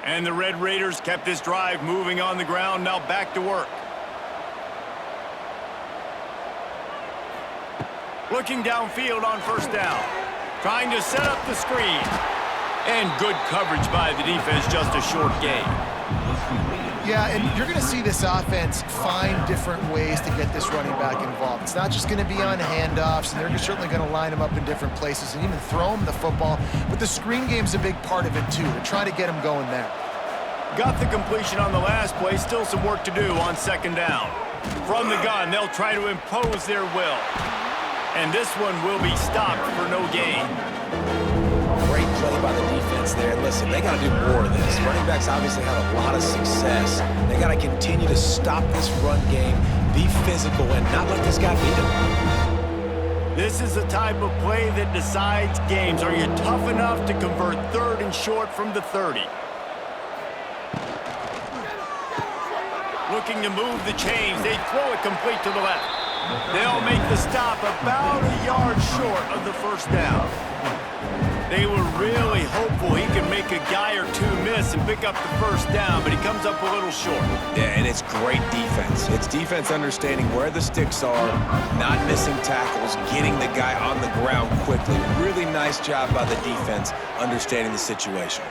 Speaker 1: And the Red Raiders kept this drive moving on the ground. Now back to work. Looking downfield on 1st down. Trying to set up the screen. And good coverage by the defense, just a short gain.
Speaker 3: Yeah, and you're going to see this offense find different ways to get this running back involved. It's not just going to be on handoffs, and they're certainly going to line him up in different places and even throw him the football. But the screen game's a big part of it, too. They're trying to get him going there.
Speaker 1: Got the completion on the last play. Still some work to do on 2nd down. From the gun, they'll try to impose their will. And this one will be stopped for no gain.
Speaker 2: Great play by the defense there. Listen, they got to do more of this. Running backs obviously have a lot of success. They got to continue to stop this run game, be physical, and not let this guy beat them.
Speaker 1: This is the type of play that decides games. Are you tough enough to convert 3rd and short from the 30? Looking to move the chains. They throw it complete to the left. They'll make the stop about a yard short of the 1st down. They were really hopeful he could make a guy or two miss and pick up the first down, but he comes up a little short.
Speaker 2: Yeah, and it's great defense. It's defense understanding where the sticks are, not missing tackles, getting the guy on the ground quickly. Really nice job by the defense understanding the situation.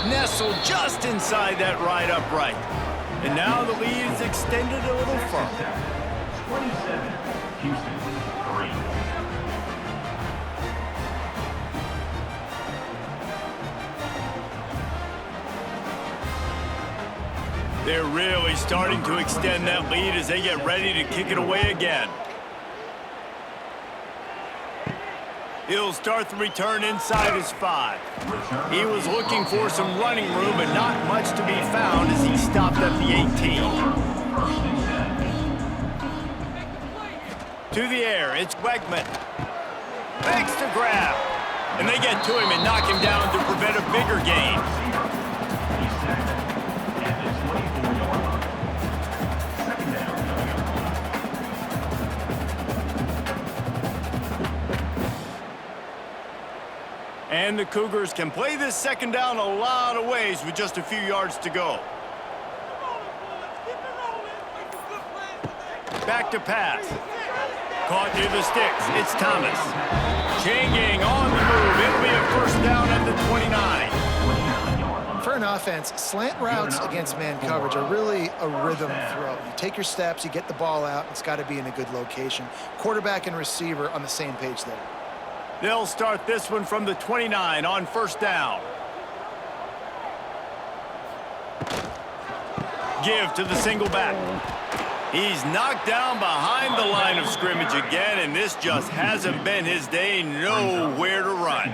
Speaker 1: Nestled just inside that right upright. And now the lead is extended a little further.
Speaker 4: 27, Houston, 3.
Speaker 1: They're really starting to extend that lead as they get ready to kick it away again. He'll start the return inside his 5. He was looking for some running room, but not much to be found as he stopped at the 18. To the air, it's Wegman. Makes the grab. And they get to him and knock him down to prevent a bigger gain. And the Cougars can play this second down a lot of ways with just a few yards to go. Back to pass. Caught near the sticks. It's Thomas. Changing on the move. It'll be a first down at the 29.
Speaker 3: For an offense, slant routes against man coverage are really a rhythm throw. You take your steps, you get the ball out, it's got to be in a good location. Quarterback and receiver on the same page there.
Speaker 1: They'll start this one from the 29 on first down. Give to the single back. He's knocked down behind the line of scrimmage again, and this just hasn't been his day. Nowhere to run.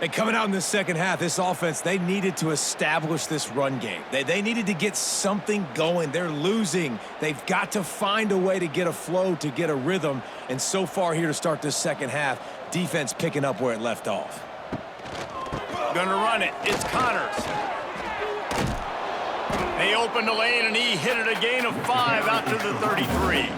Speaker 2: And coming out in the second half, this offense, they needed to establish this run game. They needed to get something going. They're losing. They've got to find a way to get a flow, to get a rhythm. And so far here to start this second half, defense picking up where it left off.
Speaker 1: Gonna run it. It's Connors. They opened the lane, and he hit it a gain of 5 out to the 33.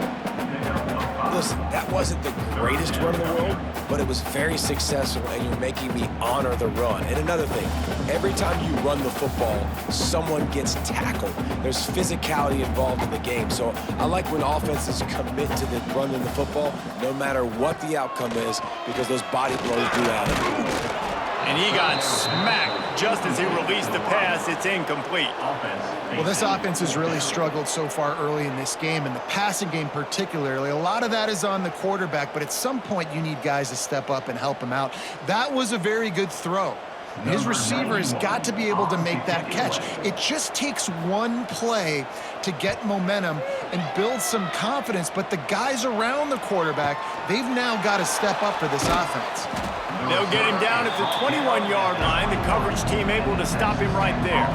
Speaker 2: Listen, that wasn't the greatest run in the world, but it was very successful, and you're making me honor the run. And another thing, every time you run the football, someone gets tackled. There's physicality involved in the game. So I like when offenses commit to the run in the football, no matter what the outcome is, because those body blows do add up.
Speaker 1: And he got smacked just as he released the pass. It's incomplete.
Speaker 3: Well, this offense has really struggled so far early in this game, and the passing game particularly. A lot of that is on the quarterback, but at some point you need guys to step up and help him out. That was a very good throw. His receiver has got to be able to make that catch. It just takes one play to get momentum and build some confidence, but the guys around the quarterback, they've now got to step up for this offense.
Speaker 1: They'll get him down at the 21-yard line. The coverage team able to stop him right there.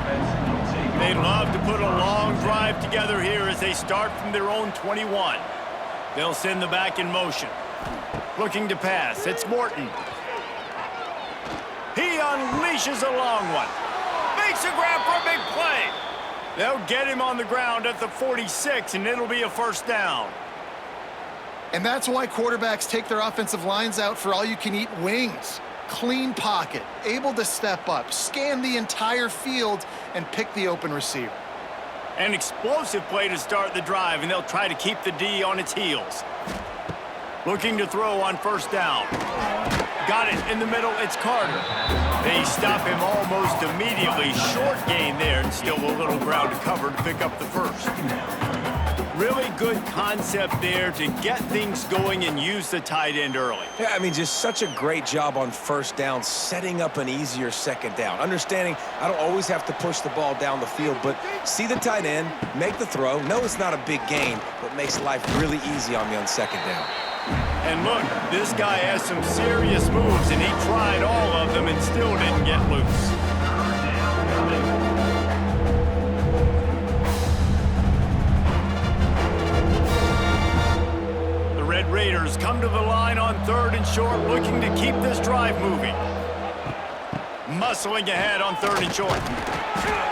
Speaker 1: They'd love to put a long drive together here as they start from their own 21. They'll send the back in motion. Looking to pass. It's Morton. He unleashes a long one. Makes a grab for a big play. They'll get him on the ground at the 46, and it'll be a first down.
Speaker 3: And that's why quarterbacks take their offensive lines out for all-you-can-eat wings. Clean pocket, able to step up, scan the entire field, and pick the open receiver.
Speaker 1: An explosive play to start the drive, and they'll try to keep the D on its heels. Looking to throw on first down. Got it in the middle, it's Carter. They stop him almost immediately. Short gain there, and still a little ground to cover to pick up the first. Really good concept there to get things going and use the tight end early.
Speaker 2: Yeah, I mean, just such a great job on first down, setting up an easier second down. Understanding I don't always have to push the ball down the field, but see the tight end, make the throw. No, it's not a big gain, but makes life really easy on me on second down.
Speaker 1: And look, this guy has some serious moves, and he tried all of them and still didn't get loose. Red Raiders come to the line on 3rd and short, looking to keep this drive moving. Muscling ahead on 3rd and short.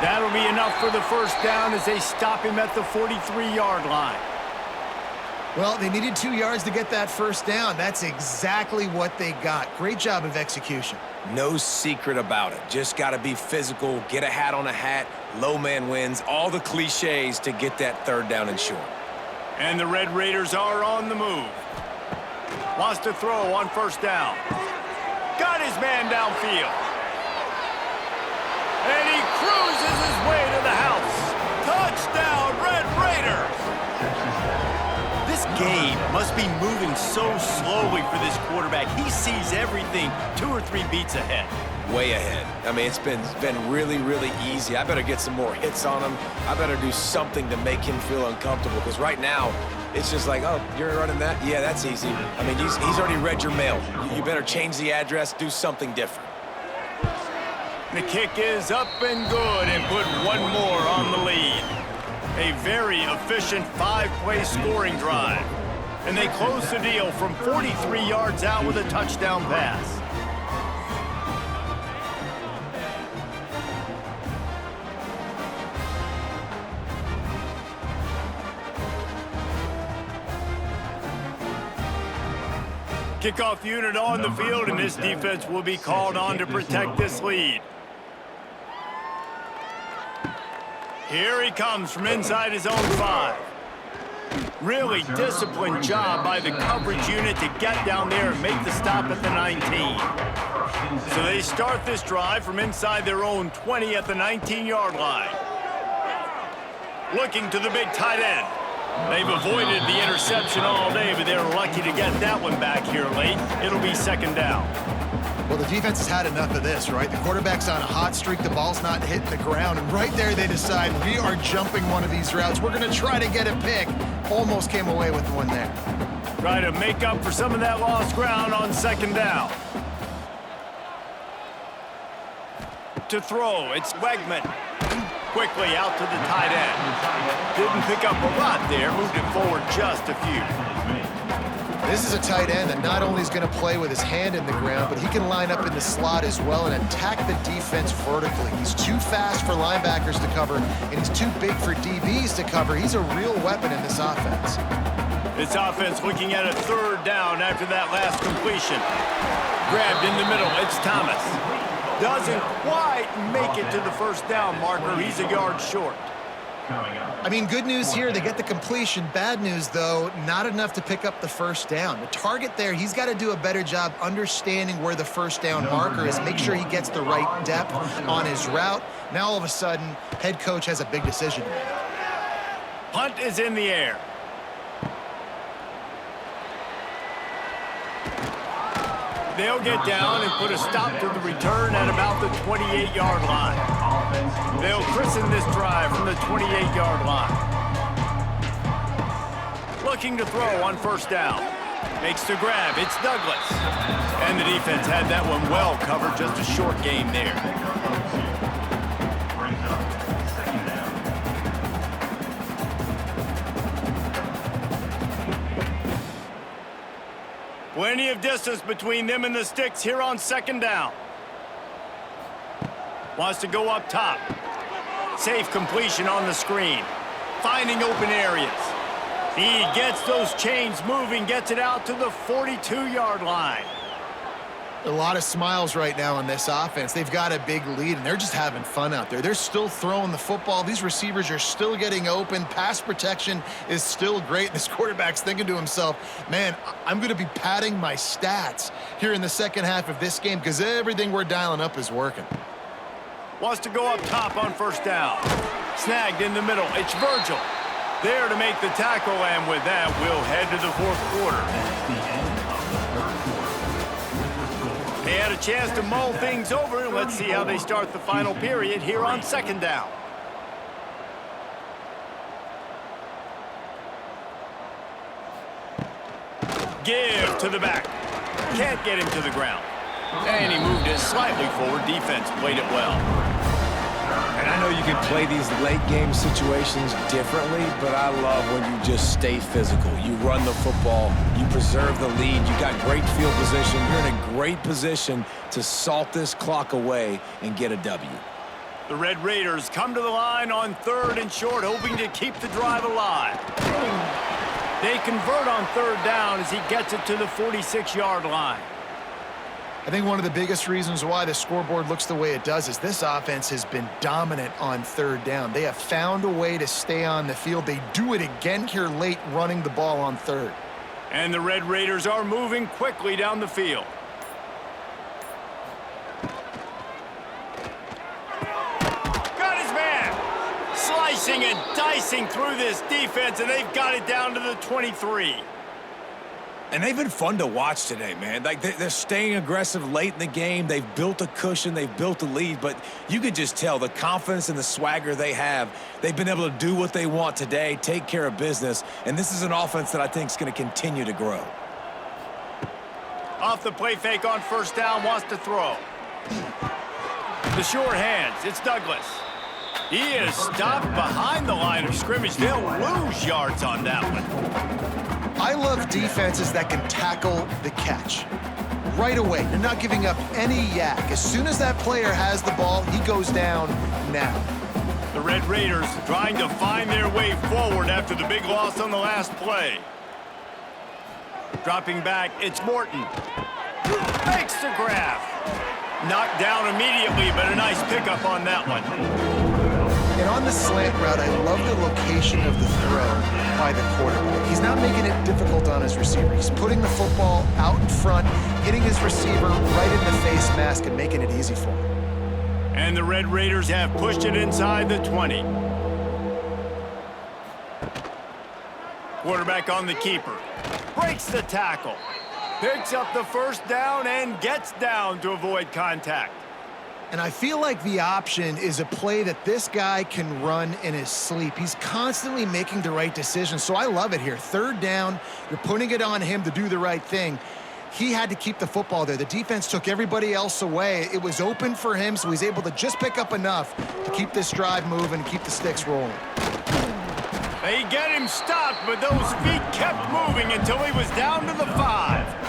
Speaker 1: That'll be enough for the first down as they stop him at the 43-yard line.
Speaker 3: Well, they needed 2 yards to get that first down. That's exactly what they got. Great job of execution.
Speaker 2: No secret about it. Just got to be physical, get a hat on a hat, low man wins, all the cliches to get that third down and short.
Speaker 1: And the Red Raiders are on the move. Wants to throw on first down. Got his man downfield. And he cruises his way to the house. Touchdown, Red Raiders! This game must be moving so slowly for this quarterback. He sees everything 2 or 3 beats ahead.
Speaker 2: Way ahead. I mean, it's been really, really easy. I better get some more hits on him. I better do something to make him feel uncomfortable, because right now, it's just like, oh, you're running that? Yeah, that's easy. I mean, he's already read your mail. You better change the address, do something different.
Speaker 1: The kick is up and good, and put one more on the lead. A very efficient 5-play scoring drive. And they close the deal from 43 yards out with a touchdown pass. Kickoff unit on the field, and this defense will be called on to protect this lead. Here he comes from inside his own 5. Really disciplined job by the coverage unit to get down there and make the stop at the 19. So they start this drive from inside their own 20 at the 19-yard line. Looking to the big tight end. They've avoided the interception all day, but they're lucky to get that one back here late. It'll be second down.
Speaker 3: Well, the defense has had enough of this, right? The quarterback's on a hot streak. The ball's not hitting the ground. And right there, they decide, we are jumping one of these routes. We're going to try to get a pick. Almost came away with one there.
Speaker 1: Try to make up for some of that lost ground on second down. To throw, it's Wegman. Quickly out to the tight end. Didn't pick up a lot there. Moved it forward just a few.
Speaker 3: This is a tight end that not only is going to play with his hand in the ground, but he can line up in the slot as well and attack the defense vertically. He's too fast for linebackers to cover, and he's too big for DBs to cover. He's a real weapon in this offense.
Speaker 1: This offense looking at a third down after that last completion. Grabbed in the middle, it's Thomas. Doesn't quite make it to the first down marker. He's a yard short.
Speaker 3: I mean, good news here, they get the completion. Bad news, though, not enough to pick up the first down. The target there, he's got to do a better job understanding where the first down marker is, make sure he gets the right depth on his route. Now, all of a sudden, head coach has a big decision to make.
Speaker 1: Punt is in the air. They'll get down and put a stop to the return at about the 28-yard line. They'll christen this drive from the 28-yard line. Looking to throw on first down. Makes the grab. It's Douglas. And the defense had that one well covered. Just a short game there. Plenty of distance between them and the sticks here on second down. Wants to go up top. Safe completion on the screen. Finding open areas. He gets those chains moving, gets it out to the 42-yard line.
Speaker 3: A lot of smiles right now on this offense. They've got a big lead, and they're just having fun out there. They're still throwing the football. These receivers are still getting open. Pass protection is still great. This quarterback's thinking to himself, man, I'm going to be padding my stats here in the second half of this game because everything we're dialing up is working.
Speaker 1: Wants to go up top on first down. Snagged in the middle. It's Virgil. There to make the tackle, and with that, we'll head to the fourth quarter. They had a chance to mull things over. Let's see how they start the final period here on second down. Give to the back. Can't get him to the ground. And he moved it slightly forward. Defense played it well.
Speaker 2: And I know you can play these late-game situations differently, but I love when you just stay physical. You run the football, you preserve the lead, you got great field position, you're in a great position to salt this clock away and get a W.
Speaker 1: The Red Raiders come to the line on third and short, hoping to keep the drive alive. They convert on third down as he gets it to the 46-yard line.
Speaker 3: I think one of the biggest reasons why the scoreboard looks the way it does is this offense has been dominant on third down. They have found a way to stay on the field. They do it again here late, running the ball on third.
Speaker 1: And the Red Raiders are moving quickly down the field. Got his man. Slicing and dicing through this defense, and they've got it down to the 23.
Speaker 2: And they've been fun to watch today, man. Like, they're staying aggressive late in the game. They've built a cushion. They've built a lead. But you could just tell the confidence and the swagger they have. They've been able to do what they want today, take care of business. And this is an offense that I think is going to continue to grow.
Speaker 1: Off the play fake on first down, wants to throw. The short hands, it's Douglas. He is stopped behind the line of scrimmage. They'll lose yards on that one.
Speaker 3: I love defenses that can tackle the catch right away. They're not giving up any yak. As soon as that player has the ball, he goes down now.
Speaker 1: The Red Raiders trying to find their way forward after the big loss on the last play. Dropping back, it's Morton. Makes the grab. Knocked down immediately, but a nice pickup on that one.
Speaker 3: And on the slant route, I love the location of the throw by the quarterback. He's not making it difficult on his receiver. He's putting the football out in front, hitting his receiver right in the face mask and making it easy for him.
Speaker 1: And the Red Raiders have pushed it inside the 20. Quarterback on the keeper. Breaks the tackle. Picks up the first down and gets down to avoid contact.
Speaker 3: And I feel like the option is a play that this guy can run in his sleep. He's constantly making the right decision, so I love it here. Third down, you're putting it on him to do the right thing. He had to keep the football there. The defense took everybody else away. It was open for him, so he's able to just pick up enough to keep this drive moving and keep the sticks rolling.
Speaker 1: They get him stopped, but those feet kept moving until he was down to the 5.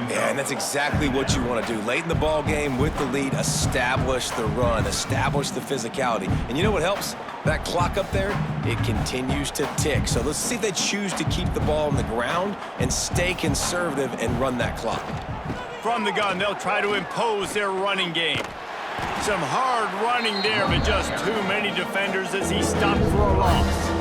Speaker 2: Yeah, and that's exactly what you want to do. Late in the ball game with the lead, establish the run, establish the physicality. And you know what helps? That clock up there, it continues to tick. So let's see if they choose to keep the ball on the ground and stay conservative and run that clock.
Speaker 1: From the gun, they'll try to impose their running game. Some hard running there, but just too many defenders as he stopped for a loss.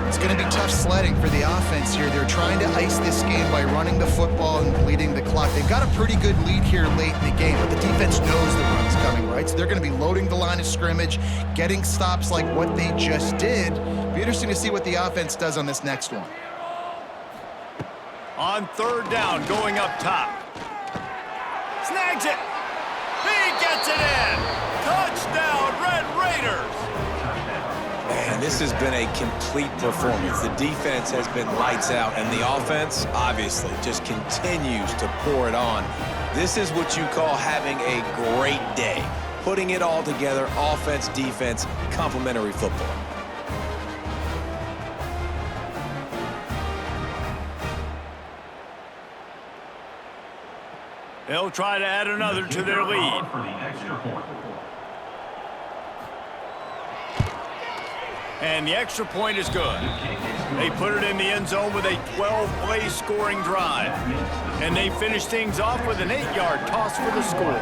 Speaker 3: It's going to be tough sledding for the offense here. They're trying to ice this game by running the football and bleeding the clock. They've got a pretty good lead here late in the game, but the defense knows the run's coming, right? So they're going to be loading the line of scrimmage, getting stops like what they just did. It'll be interesting to see what the offense does on this next one.
Speaker 1: On third down, going up top. Snags it. He gets it in. Touchdown, Red Raiders.
Speaker 2: Man, this has been a complete performance. The defense has been lights out, and the offense, obviously, just continues to pour it on. This is what you call having a great day. Putting it all together, offense, defense, complementary football.
Speaker 1: They'll try to add another to their lead. And the extra point is good. They put it in the end zone with a 12-play scoring drive. And they finish things off with an 8-yard toss for the score.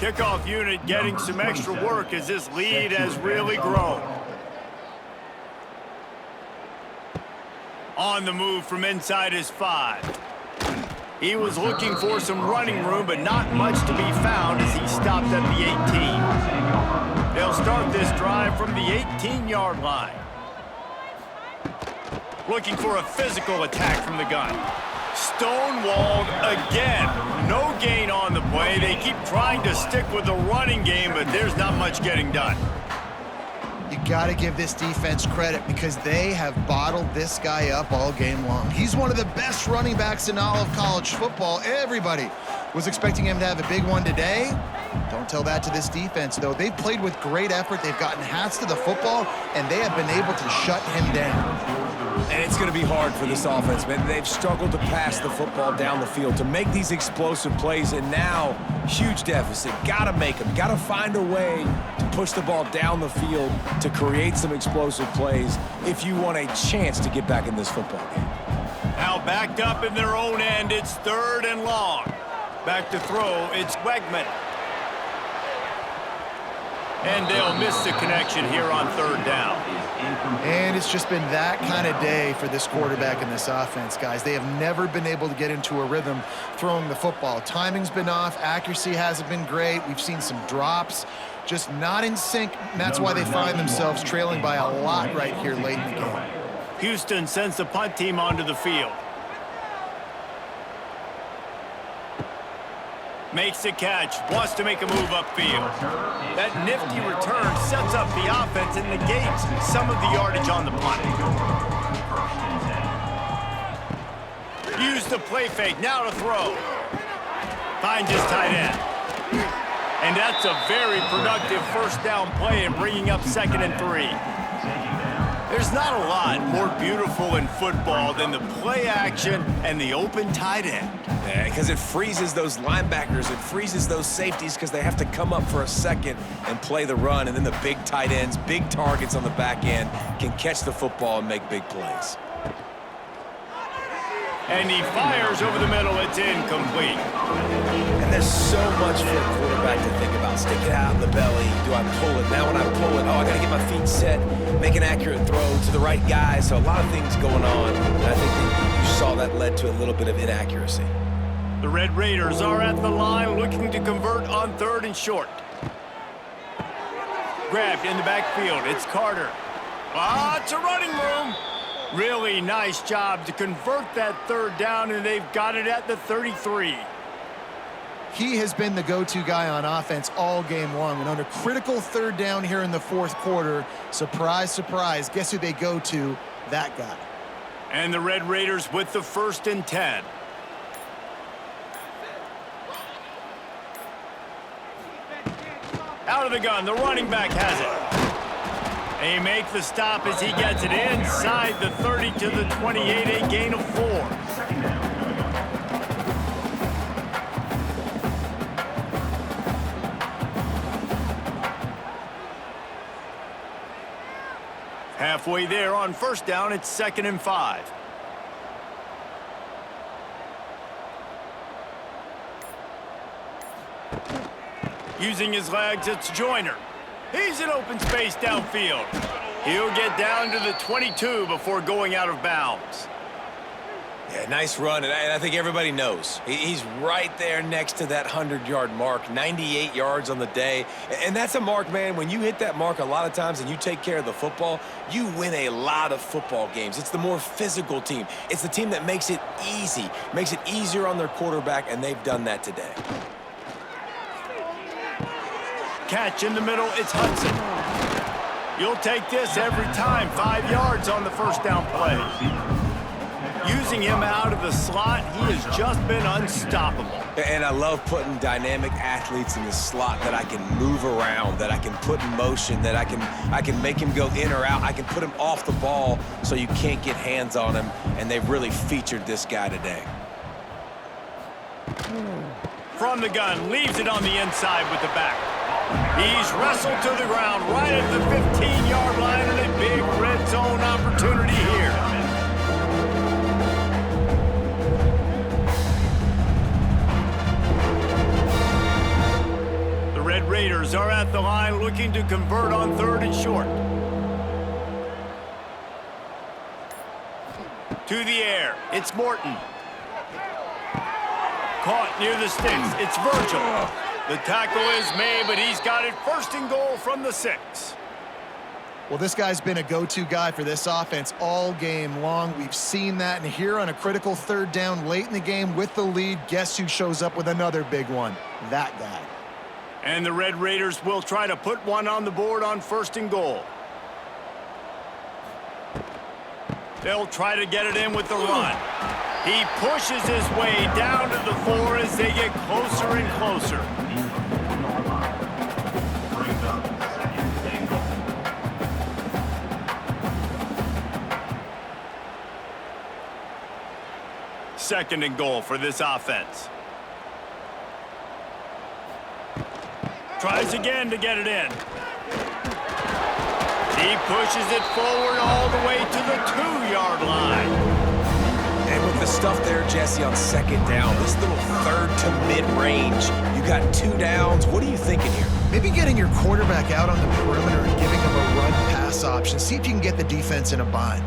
Speaker 1: Kickoff unit getting some extra work as this lead has really grown. On the move from inside his 5. He was looking for some running room, but not much to be found as he stopped at the 18. They'll start this drive from the 18-yard line. Looking for a physical attack from the gun. Stonewalled again. No gain on the play. They keep trying to stick with the running game, but there's not much getting done.
Speaker 3: You got to give this defense credit because they have bottled this guy up all game long. He's one of the best running backs in all of college football. Everybody was expecting him to have a big one today. Don't tell that to this defense, though. They've played with great effort. They've gotten hats to the football, and they have been able to shut him down.
Speaker 2: And it's going to be hard for this offense, man. They've struggled to pass the football down the field, to make these explosive plays, and now, huge deficit. Got to make them. Got to find a way to push the ball down the field to create some explosive plays if you want a chance to get back in this football game.
Speaker 1: Now backed up in their own end, it's 3rd and long. Back to throw, it's Wegman. And they'll miss the connection here on 3rd down.
Speaker 3: And it's just been that kind of day for this quarterback and this offense, guys. They have never been able to get into a rhythm throwing the football. Timing's been off. Accuracy hasn't been great. We've seen some drops, just not in sync. And that's why they find themselves trailing by a lot right here late in the game.
Speaker 1: Houston sends the punt team onto the field. Makes the catch, wants to make a move upfield. That nifty return sets up the offense and negates some of the yardage on the punt. Use the play fake, now to throw. Finds his tight end. And that's a very productive 1st down play and bringing up 2nd and 3. There's not a lot more beautiful in football than the play action and the open tight end.
Speaker 2: Yeah, because it freezes those linebackers, it freezes those safeties because they have to come up for a second and play the run, and then the big tight ends, big targets on the back end can catch the football and make big plays.
Speaker 1: And he fires over the middle. It's incomplete.
Speaker 2: And there's so much for a quarterback to think about. Stick it out in the belly. Do I pull it? Now when I pull it, I got to get my feet set, make an accurate throw to the right guy. So a lot of things going on. And I think that you saw that led to a little bit of inaccuracy.
Speaker 1: The Red Raiders are at the line looking to convert on 3rd and short. Grabbed in the backfield. It's Carter. It's a running room. Really nice job to convert that 3rd down, and they've got it at the 33.
Speaker 3: He has been the go-to guy on offense all game long. And on a critical 3rd down here in the 4th quarter, surprise, surprise, guess who they go to? That guy.
Speaker 1: And the Red Raiders with the 1st and 10. Out of the gun, the running back has it. They make the stop as he gets it inside the 30 to the 28, a gain of 4. Halfway there on 1st down, it's 2nd and 5. Using his legs, it's Joyner. He's in open space downfield. He'll get down to the 22 before going out of bounds.
Speaker 2: Yeah, nice run, and I think everybody knows. He's right there next to that 100-yard mark, 98 yards on the day. And that's a mark, man. When you hit that mark a lot of times and you take care of the football, you win a lot of football games. It's the more physical team. It's the team that makes it easy, makes it easier on their quarterback, and they've done that today.
Speaker 1: Catch in the middle, it's Hudson. You'll take this every time. 5 yards on the 1st down play. Using him out of the slot, he has just been unstoppable.
Speaker 2: And I love putting dynamic athletes in the slot that I can move around, that I can put in motion, that I can make him go in or out. I can put him off the ball so you can't get hands on him, and they've really featured this guy today.
Speaker 1: From the gun, leaves it on the inside with the back. He's wrestled to the ground right at the 15-yard line, and a big red zone opportunity here. The Red Raiders are at the line looking to convert on 3rd and short. To the air, it's Morton. Caught near the sticks, it's Virgil. The tackle is made, but he's got it 1st and goal from the 6.
Speaker 3: Well, this guy's been a go-to guy for this offense all game long. We've seen that, and here on a critical 3rd down late in the game with the lead, guess who shows up with another big one? That guy.
Speaker 1: And the Red Raiders will try to put one on the board on 1st and goal. They'll try to get it in with the run. He pushes his way down to the 4 as they get closer and closer. 2nd and goal for this offense. Tries again to get it in. He pushes it forward all the way to the 2-yard line.
Speaker 2: And with the stuff there, Jesse, on 2nd down, this little 3rd to mid-range, you got 2 downs. What are you thinking here?
Speaker 3: Maybe getting your quarterback out on the perimeter and giving him a run-pass option. See if you can get the defense in a bind.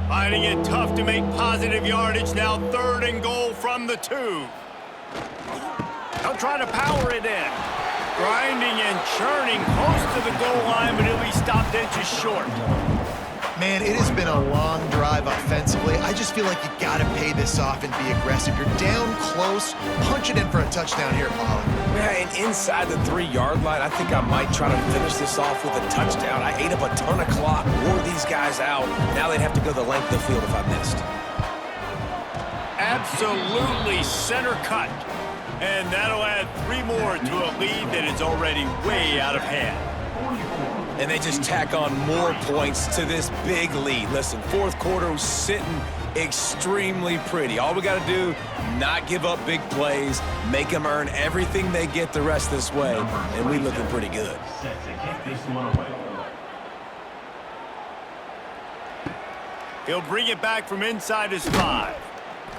Speaker 1: Finding it tough to make positive yardage now. 3rd and goal from the 2. They'll try to power it in. Grinding and churning close to the goal line, but he'll be stopped inches short.
Speaker 3: Man, it has been a long drive offensively. I just feel like you got to pay this off and be aggressive. You're down close. Punch it in for a touchdown here, Pollard.
Speaker 2: Yeah, and inside the 3-yard line, I think I might try to finish this off with a touchdown. I ate up a ton of clock, wore these guys out. Now they'd have to go the length of the field if I missed.
Speaker 1: Absolutely center cut. And that'll add 3 more to a lead that is already way out of hand.
Speaker 2: And they just tack on more points to this big lead. Listen, 4th quarter was sitting extremely pretty. All we got to do, not give up big plays, make them earn everything they get the rest of this way, and we looking pretty good.
Speaker 4: Set to kick this one away.
Speaker 1: He'll bring it back from inside his 5.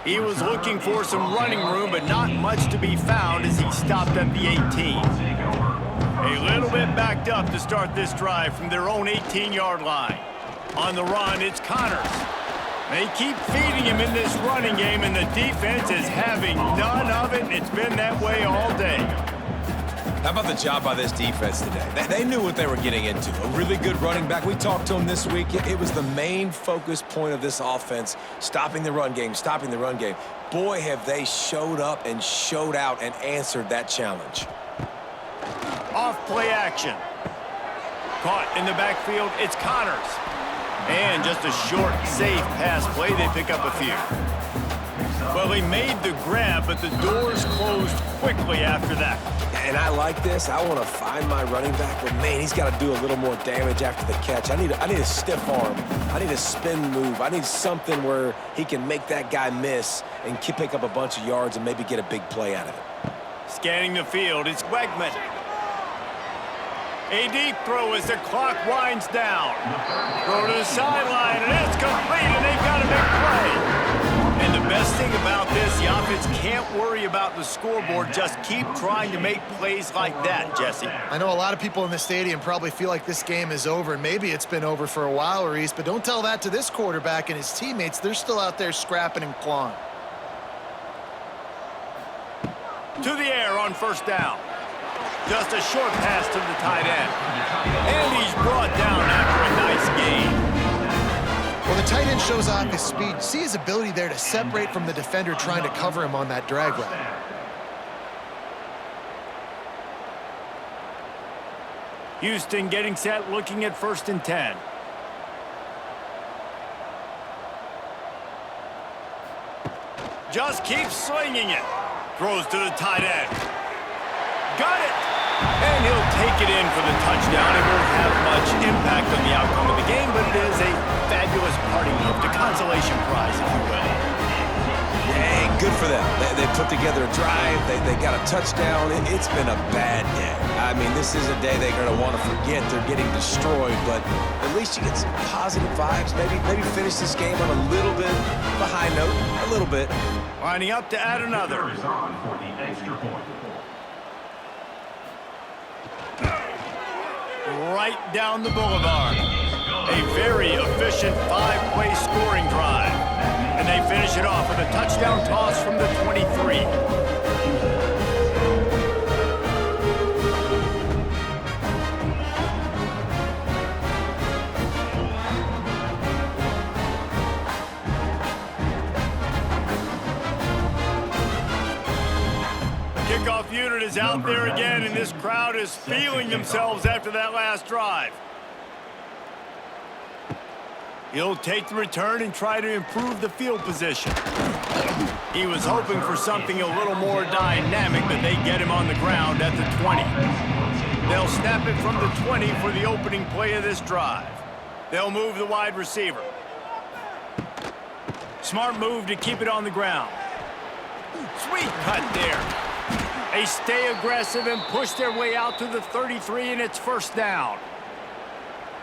Speaker 1: He was looking for some running room, but not much to be found as he stopped at the 18. A little bit backed up to start this drive from their own 18-yard line. On the run, it's Connors. They keep feeding him in this running game, and the defense is having none of it, and it's been that way all day.
Speaker 2: How about the job by this defense today? They knew what they were getting into. A really good running back. We talked to him this week. It was the main focus point of this offense, stopping the run game, stopping the run game. Boy, have they showed up and showed out and answered that challenge.
Speaker 1: Off play action. Caught in the backfield, it's Connors. And just a short, safe pass play, they pick up a few. Well, he made the grab, but the doors closed quickly after that.
Speaker 2: And I like this. I want to find my running back, but man, he's got to do a little more damage after the catch. I need a stiff arm. I need a spin move. I need something where he can make that guy miss and pick up a bunch of yards and maybe get a big play out of it.
Speaker 1: Scanning the field, it's Wegman. A deep throw as the clock winds down. Throw to the sideline, and it's complete, and they've got a big play. And the best thing about this, the offense can't worry about the scoreboard. Just keep trying to make plays like that, Jesse.
Speaker 3: I know a lot of people in the stadium probably feel like this game is over, and maybe it's been over for a while, Reese, but don't tell that to this quarterback and his teammates. They're still out there scrapping and clawing.
Speaker 1: To the air on 1st down. Just a short pass to the tight end. And he's brought down after a nice gain.
Speaker 3: Well, the tight end shows off his speed. See his ability there to separate from the defender trying to cover him on that drag route.
Speaker 1: Houston getting set, looking at 1st and 10. Just keeps slinging it. Throws to the tight end. Got it! And he'll take it in for the touchdown. It won't have much impact on the outcome of the game, but it is a fabulous parting note, a consolation prize, if you will.
Speaker 2: Hey, good for them. They put together a drive. They got a touchdown. It's been a bad day. I mean, this is a day they're going to want to forget. They're getting destroyed, but at least you get some positive vibes. Maybe finish this game on a little bit of a high note, a little bit.
Speaker 1: Lining up to add another.
Speaker 4: Is on for the extra point.
Speaker 1: Right down the boulevard. A very efficient 5-play scoring drive. And they finish it off with a touchdown toss from the 23. Kickoff unit is out there again, and this crowd is feeling themselves after that last drive. He'll take the return and try to improve the field position. He was hoping for something a little more dynamic, but they get him on the ground at the 20. They'll snap it from the 20 for the opening play of this drive. They'll move the wide receiver. Smart move to keep it on the ground. Sweet cut there. They stay aggressive and push their way out to the 33, and it's first down.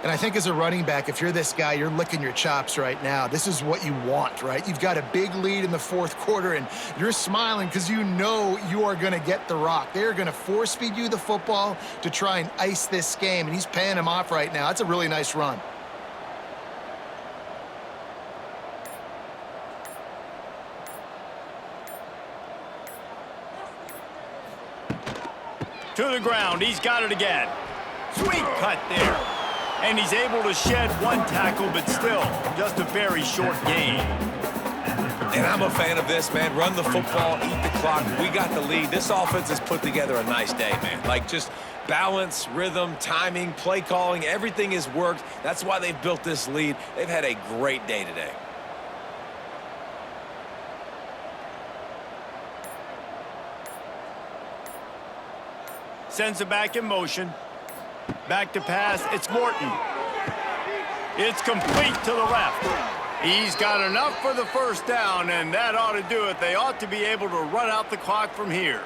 Speaker 3: And I think as a running back, if you're this guy, you're licking your chops right now. This is what you want, right? You've got a big lead in the fourth quarter, and you're smiling because you know you are going to get the rock. They're going to force feed you the football to try and ice this game, and he's paying him off right now. That's a really nice run.
Speaker 1: To the ground, he's got it again. Sweet cut there. And he's able to shed one tackle, but still, just a very short gain.
Speaker 2: And I'm a fan of this, man. Run the football, eat the clock. We got the lead. This offense has put together a nice day, man. Like, just balance, rhythm, timing, play calling, everything has worked. That's why they've built this lead. They've had a great day today.
Speaker 1: Sends it back in motion. Back to pass, it's Morton. It's complete to the left. He's got enough for the first down, and that ought to do it. They ought to be able to run out the clock from here.